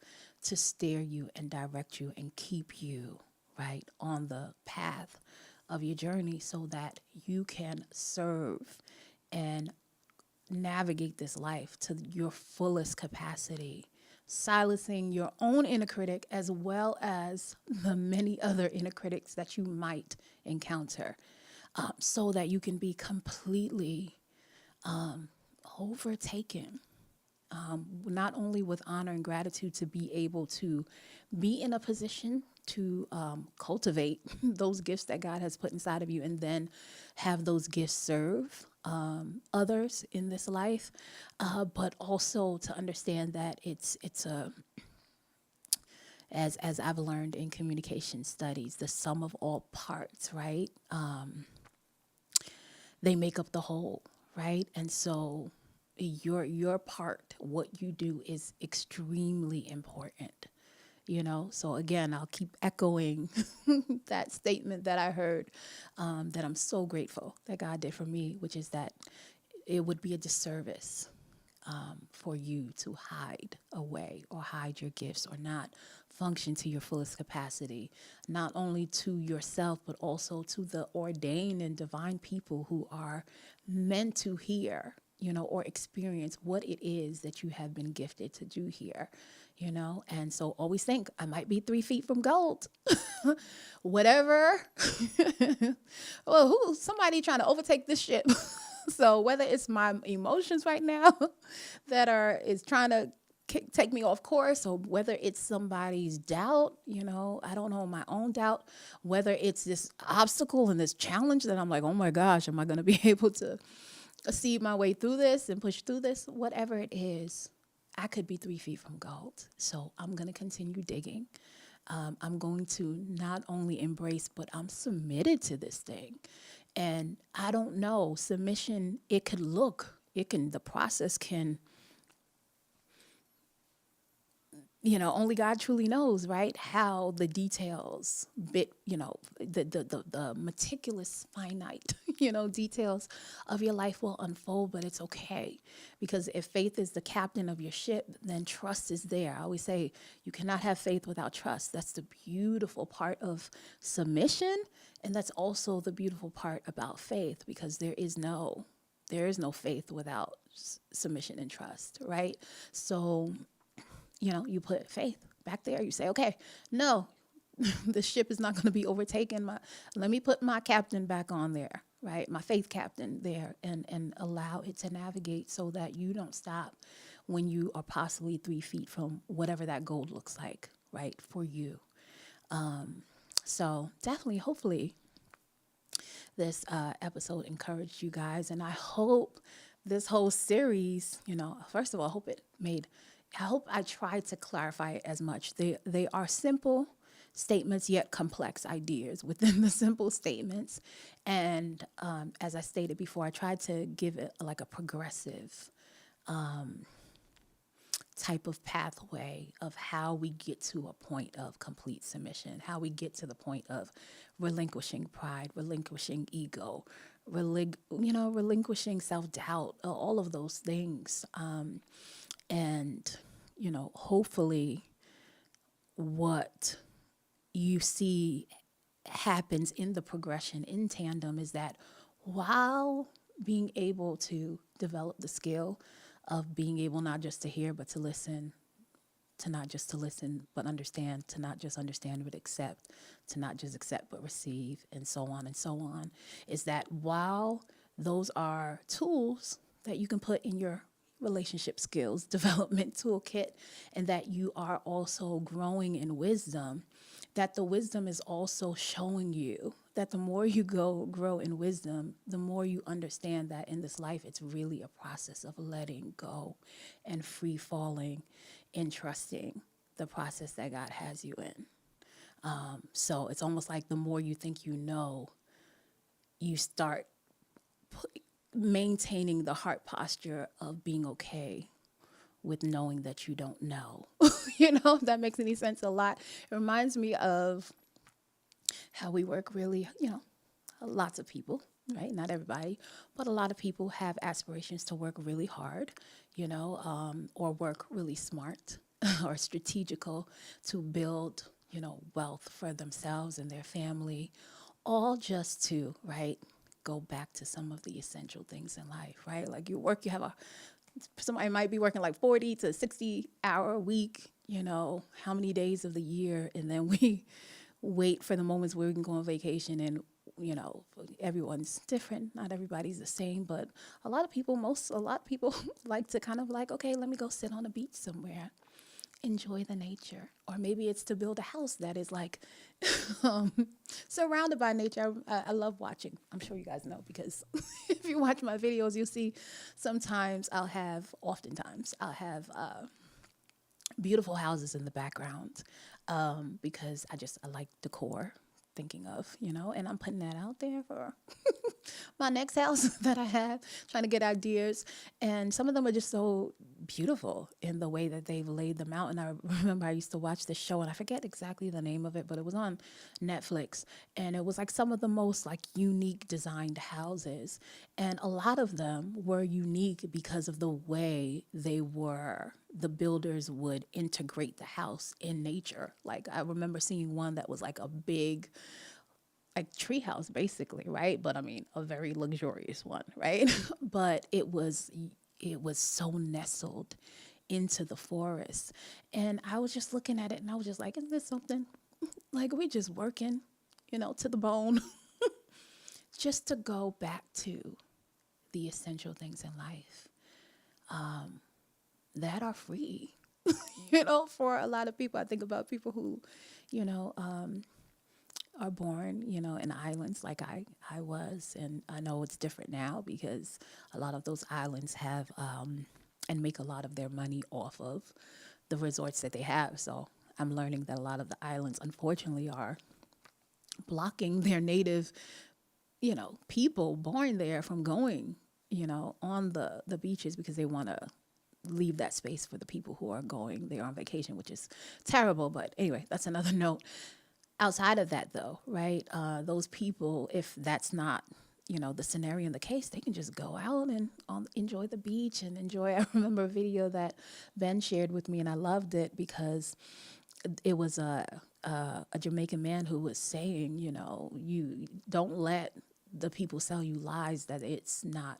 to steer you and direct you and keep you right on the path of your journey, so that you can serve and navigate this life to your fullest capacity, silencing your own inner critic as well as the many other inner critics that you might encounter, so that you can be completely overtaken, not only with honor and gratitude, to be able to be in a position to cultivate those gifts that God has put inside of you, and then have those gifts serve others in this life, but also to understand that it's a, as I've learned in communication studies, the sum of all parts, right? They make up the whole, right? And so your part, what you do, is extremely important. So again, I'll keep echoing that statement that I heard, that I'm so grateful that God did for me, which is that it would be a disservice for you to hide away or hide your gifts or not function to your fullest capacity, not only to yourself, but also to the ordained and divine people who are meant to hear, or experience what it is that you have been gifted to do here, And so always think, I might be 3 feet from gold, whatever. Well, somebody trying to overtake this ship. So whether it's my emotions right now that is trying to take me off course, or whether it's somebody's doubt, I don't know, my own doubt, whether it's this obstacle and this challenge that I'm like, oh my gosh, am I going to be able to see my way through this and push through this? Whatever it is, I could be 3 feet from gold. So I'm going to continue digging. I'm going to not only embrace, but I'm submitted to this thing. And I don't know, submission, the process can, only God truly knows, right? How the details, the meticulous, finite, details of your life will unfold, but it's okay. Because if faith is the captain of your ship, then trust is there. I always say you cannot have faith without trust. That's the beautiful part of submission. And that's also the beautiful part about faith, because there is no faith without submission and trust, right? So, you put faith back there. You say, okay, no, the ship is not going to be overtaken. Let me put my captain back on there, right? My faith captain there, and allow it to navigate so that you don't stop when you are possibly 3 feet from whatever that goal looks like, right, for you. So definitely, hopefully, this episode encouraged you guys, and I hope this whole series, first of all, I hope I tried to clarify it as much. They are simple statements, yet complex ideas within the simple statements. And as I stated before, I tried to give it like a progressive type of pathway of how we get to a point of complete submission, how we get to the point of relinquishing pride, relinquishing ego, relinquishing self-doubt, all of those things. And, hopefully what you see happens in the progression in tandem is that while being able to develop the skill of being able not just to hear but to listen, to not just to listen but understand, to not just understand but accept, to not just accept but receive, and so on, is that while those are tools that you can put in your relationship skills development toolkit, and that you are also growing in wisdom, that the wisdom is also showing you that the more you grow in wisdom, the more you understand that in this life, it's really a process of letting go and free falling and trusting the process that God has you in. So it's almost like the more you think you know, you start maintaining the heart posture of being okay with knowing that you don't know. If that makes any sense. A lot. It reminds me of how we work really, lots of people, right? Not everybody, but a lot of people have aspirations to work really hard, or work really smart or strategical to build, wealth for themselves and their family, all just to, right, go back to some of the essential things in life, right? Like you somebody might be working like 40 to 60 hour a week, how many days of the year, and then we wait for the moments where we can go on vacation, and everyone's different, not everybody's the same, but a lot of people like to kind of like, okay, let me go sit on a beach somewhere, enjoy the nature. Or maybe it's to build a house that is like surrounded by nature. I love watching. I'm sure you guys know, because if you watch my videos, you'll see oftentimes I'll have beautiful houses in the background, because I like decor, thinking of, and I'm putting that out there for my next house that I have, trying to get ideas. And some of them are just so beautiful in the way that they've laid them out. And I remember I used to watch this show, and I forget exactly the name of it, but it was on Netflix. And it was like some of the most like unique designed houses. And a lot of them were unique because of the way the builders would integrate the house in nature. Like I remember seeing one that was like a big, like treehouse basically, right? But I mean, a very luxurious one, right? But it was so nestled into the forest. And I was just looking at it, and I was just like, isn't this something? Like we just working, to the bone, just to go back to the essential things in life that are free. For a lot of people, I think about people who, are born, in islands like I was. And I know it's different now because a lot of those islands have and make a lot of their money off of the resorts that they have. So I'm learning that a lot of the islands, unfortunately, are blocking their native, people born there from going, on the beaches, because they want to leave that space for the people who are going there on vacation, which is terrible. But anyway, that's another note. Outside of that, though, right, those people, if that's not, the scenario in the case, they can just go out and enjoy the beach and enjoy. I remember a video that Ben shared with me, and I loved it because it was a Jamaican man who was saying, you don't let the people sell you lies that it's not,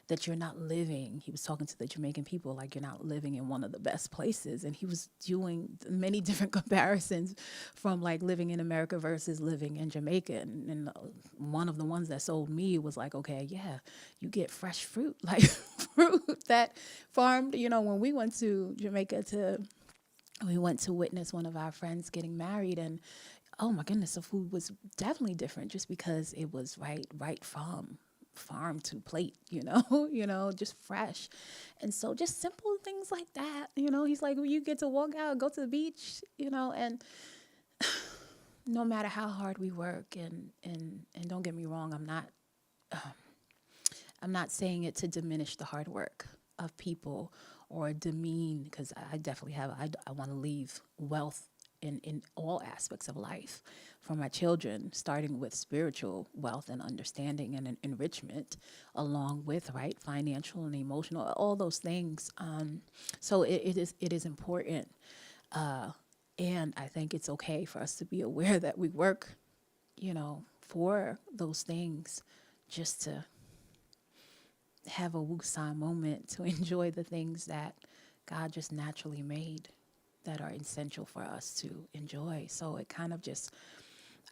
that you're not living. He was talking to the Jamaican people like you're not living in one of the best places. And he was doing many different comparisons from like living in America versus living in Jamaica. And one of the ones that sold me was like, okay, yeah, you get fresh fruit, like fruit that farmed, when we went to Jamaica we went to witness one of our friends getting married, and oh my goodness, the food was definitely different just because it was right farm to plate, just fresh. And so just simple things like that, he's like, well, you get to walk out, go to the beach, and no matter how hard we work, and don't get me wrong, I'm not saying it to diminish the hard work of people or demean, because I definitely I want to leave wealth in all aspects of life for my children, starting with spiritual wealth and understanding and enrichment, along with, right, financial and emotional, all those things. So it is important. And I think it's okay for us to be aware that we work, for those things, just to have a woosah moment, to enjoy the things that God just naturally made that are essential for us to enjoy. So it kind of just,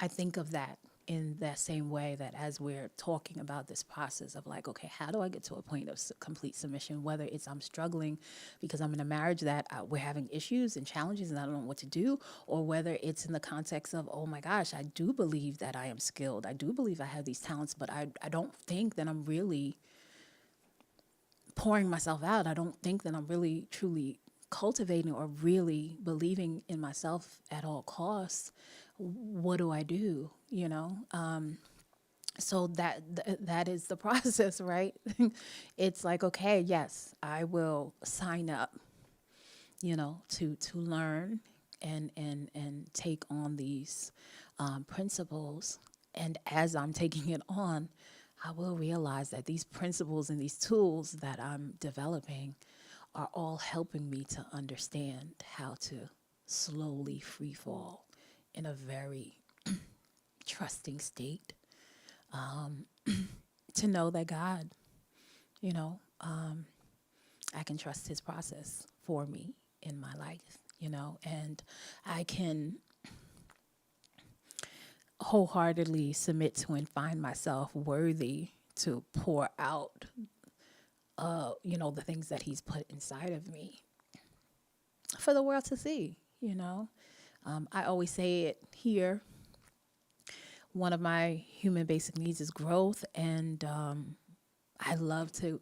I think of that in that same way, that as we're talking about this process of like, okay, how do I get to a point of complete submission, whether it's I'm struggling because I'm in a marriage that we're having issues and challenges and I don't know what to do, or whether it's in the context of, oh my gosh, I do believe that I am skilled. I do believe I have these talents, but I don't think that I'm really pouring myself out. I don't think that I'm really truly cultivating or really believing in myself at all costs. What do I do? So that is the process, right? It's like, okay, yes, I will sign up, to learn and take on these principles. And as I'm taking it on, I will realize that these principles and these tools that I'm developing are all helping me to understand how to slowly free fall in a very trusting state, to know that God, I can trust his process for me in my life, and I can wholeheartedly submit to and find myself worthy to pour out, the things that he's put inside of me for the world to see. I always say it here. One of my human basic needs is growth, and I love to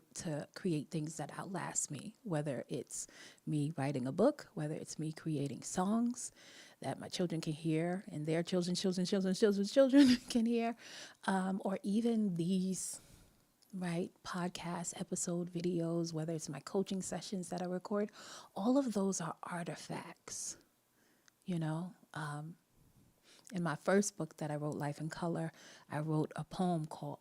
create things that outlast me, whether it's me writing a book, whether it's me creating songs that my children can hear and their children can hear, or even these, right, podcast episode videos, whether it's my coaching sessions that I record. All of those are artifacts, In my first book that I wrote, Life in Color, I wrote a poem called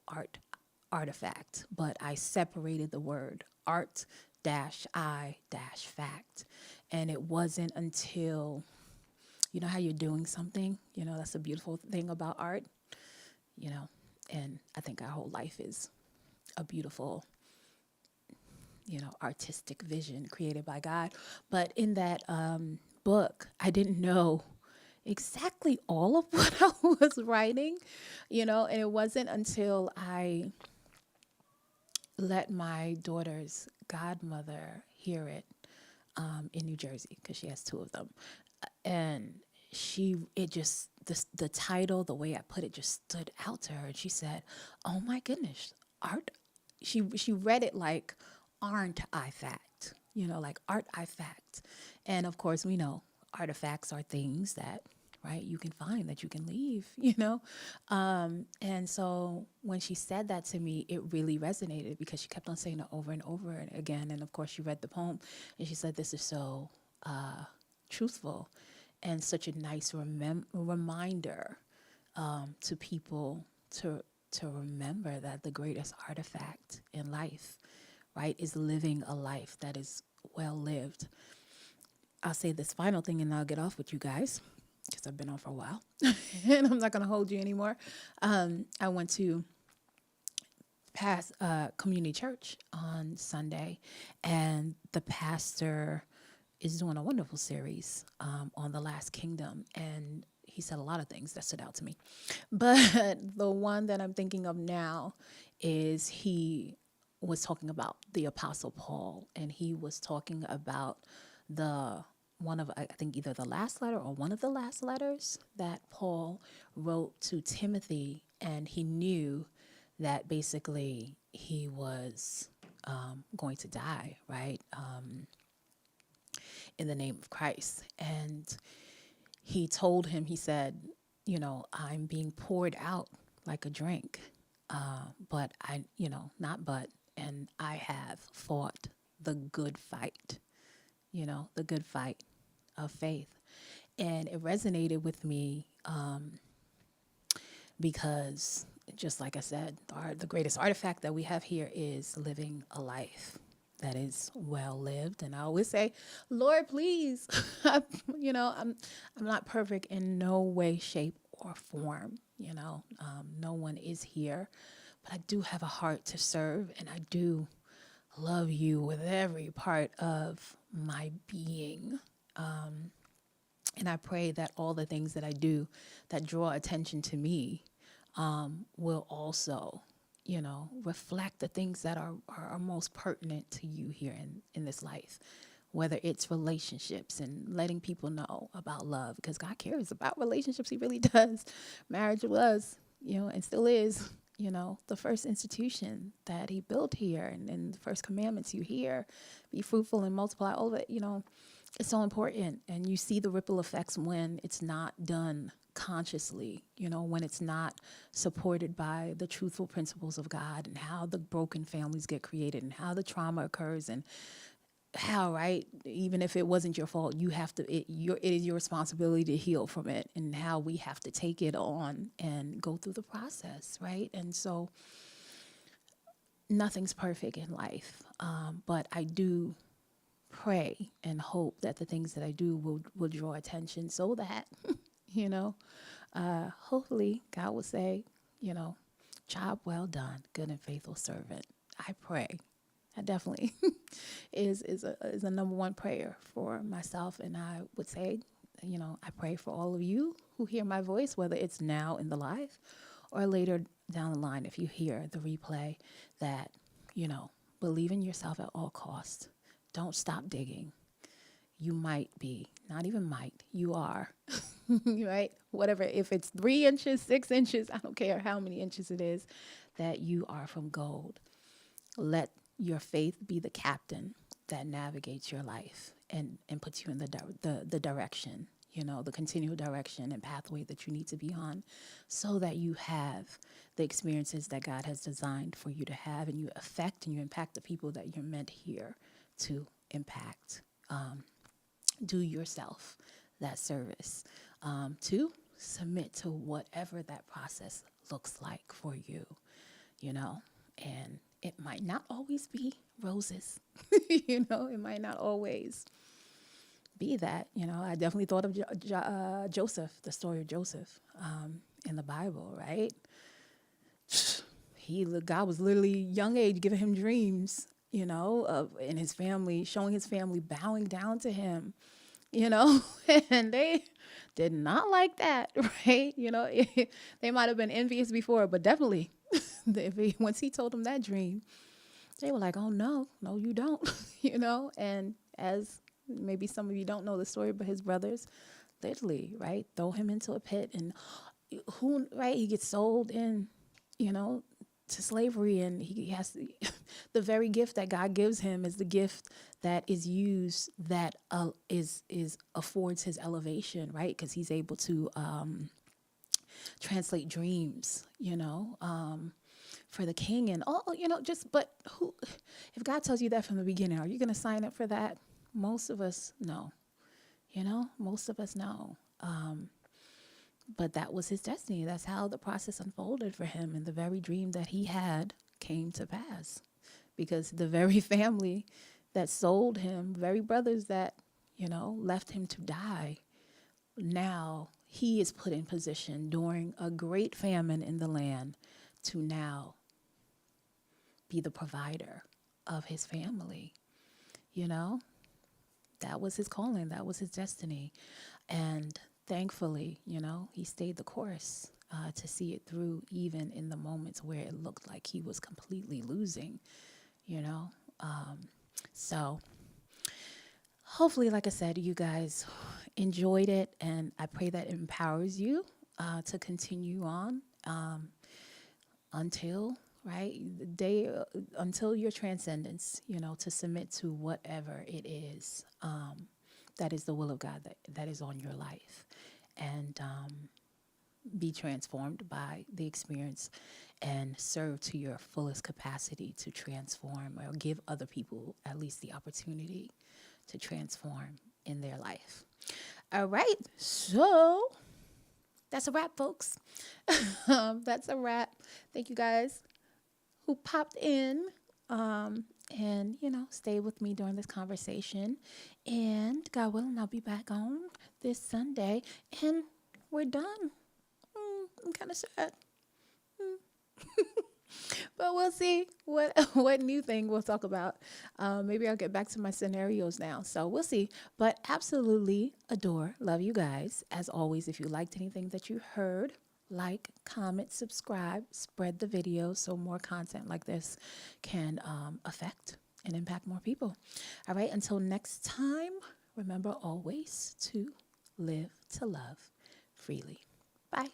Artifact, but I separated the word art dash I dash fact. And it wasn't until, how you're doing something, that's the beautiful thing about art, and I think our whole life is a beautiful, artistic vision created by God. But in that book, I didn't know exactly all of what I was writing, and it wasn't until I let my daughter's godmother hear it in New Jersey, because she has two of them. And the title, the way I put it, just stood out to her. And she said, oh my goodness, art. She read it like, aren't I fact? Like art I fact. And of course, we know artifacts are things that, right, you can find, that you can leave, and so when she said that to me, it really resonated, because she kept on saying it over and over again. And of course, she read the poem and she said, this is so truthful and such a nice reminder to people to remember that the greatest artifact in life, right, is living a life that is well lived. I'll say this final thing and I'll get off with you guys, because I've been on for a while and I'm not going to hold you anymore. I went to community church on Sunday, and the pastor is doing a wonderful series on the last kingdom. And he said a lot of things that stood out to me. But the one that I'm thinking of now is he was talking about the Apostle Paul, and he was talking about I think either the last letter or one of the last letters that Paul wrote to Timothy, and he knew that basically he was going to die, right? In the name of Christ. And he told him, he said, I'm being poured out like a drink. But and I have fought the good fight, the good fight of faith. And it resonated with me because, just like I said, the greatest artifact that we have here is living a life that is well lived. And I always say, Lord, please, I'm not perfect in no way, shape, or form. No one is here, but I do have a heart to serve, and I do love you with every part of my being. And I pray that all the things that I do that draw attention to me will also, reflect the things that are most pertinent to you here in this life, whether it's relationships and letting people know about love, because God cares about relationships. He really does. Marriage was, and still is, the first institution that he built here, and the first commandments you hear, be fruitful and multiply, all of it, it's so important. And you see the ripple effects when it's not done consciously, when it's not supported by the truthful principles of God, and how the broken families get created, and how the trauma occurs, and how, right, even if it wasn't your fault, you have to, it is your responsibility to heal from it, and how we have to take it on and go through the process, right? And so nothing's perfect in life, but I do pray and hope that the things that I do will draw attention, so that, hopefully God will say, job well done, good and faithful servant. I pray. I definitely is a number one prayer for myself. And I would say, I pray for all of you who hear my voice, whether it's now in the live or later down the line, if you hear the replay, that, believe in yourself at all costs. Don't stop digging. You might be, not even might, you are, right? Whatever, if it's 3 inches, 6 inches, I don't care how many inches it is, that you are from gold. Let your faith be the captain that navigates your life and puts you in the direction, the continual direction and pathway that you need to be on, so that you have the experiences that God has designed for you to have, and you affect and you impact the people that you're meant here to impact. Do yourself that service, to submit to whatever that process looks like for you, and it might not always be roses, it might not always be that, I definitely thought of Joseph, the story of Joseph, in the Bible, right? God was literally young age giving him dreams, in his family, showing his family, bowing down to him, and they did not like that, right? They might have been envious before, but definitely once he told them that dream, they were like, oh, no, you don't, and as maybe some of you don't know the story, but his brothers literally, right, throw him into a pit, and he gets sold in, to slavery, and he has the very gift that God gives him is the gift that is used, that is affords his elevation, right? Because he's able to translate dreams, for the king, and but if God tells you that from the beginning, are you going to sign up for that? Most of us no. Most of us know. But that was his destiny. That's how the process unfolded for him. And the very dream that he had came to pass, because the very family that sold him, very brothers that, left him to die, now he is put in position during a great famine in the land to now be the provider of his family. That was his calling. That was his destiny. And thankfully, he stayed the course to see it through, even in the moments where it looked like he was completely losing, So hopefully, like I said, you guys enjoyed it, and I pray that it empowers you to continue on until right? The day until your transcendence, to submit to whatever it is that is the will of God that is on your life. And be transformed by the experience and serve to your fullest capacity to transform or give other people at least the opportunity to transform in their life. All right. So that's a wrap, folks. That's a wrap. Thank you guys who popped in and, stay with me during this conversation. And God willing, I'll be back on this Sunday. And we're done. I'm kind of sad. But we'll see what new thing we'll talk about. Maybe I'll get back to my scenarios now. So we'll see. But absolutely adore, love you guys. As always, if you liked anything that you heard, like, comment, subscribe, spread the video so more content like this can affect and impact more people. All right, until next time, remember always to live to love freely. Bye.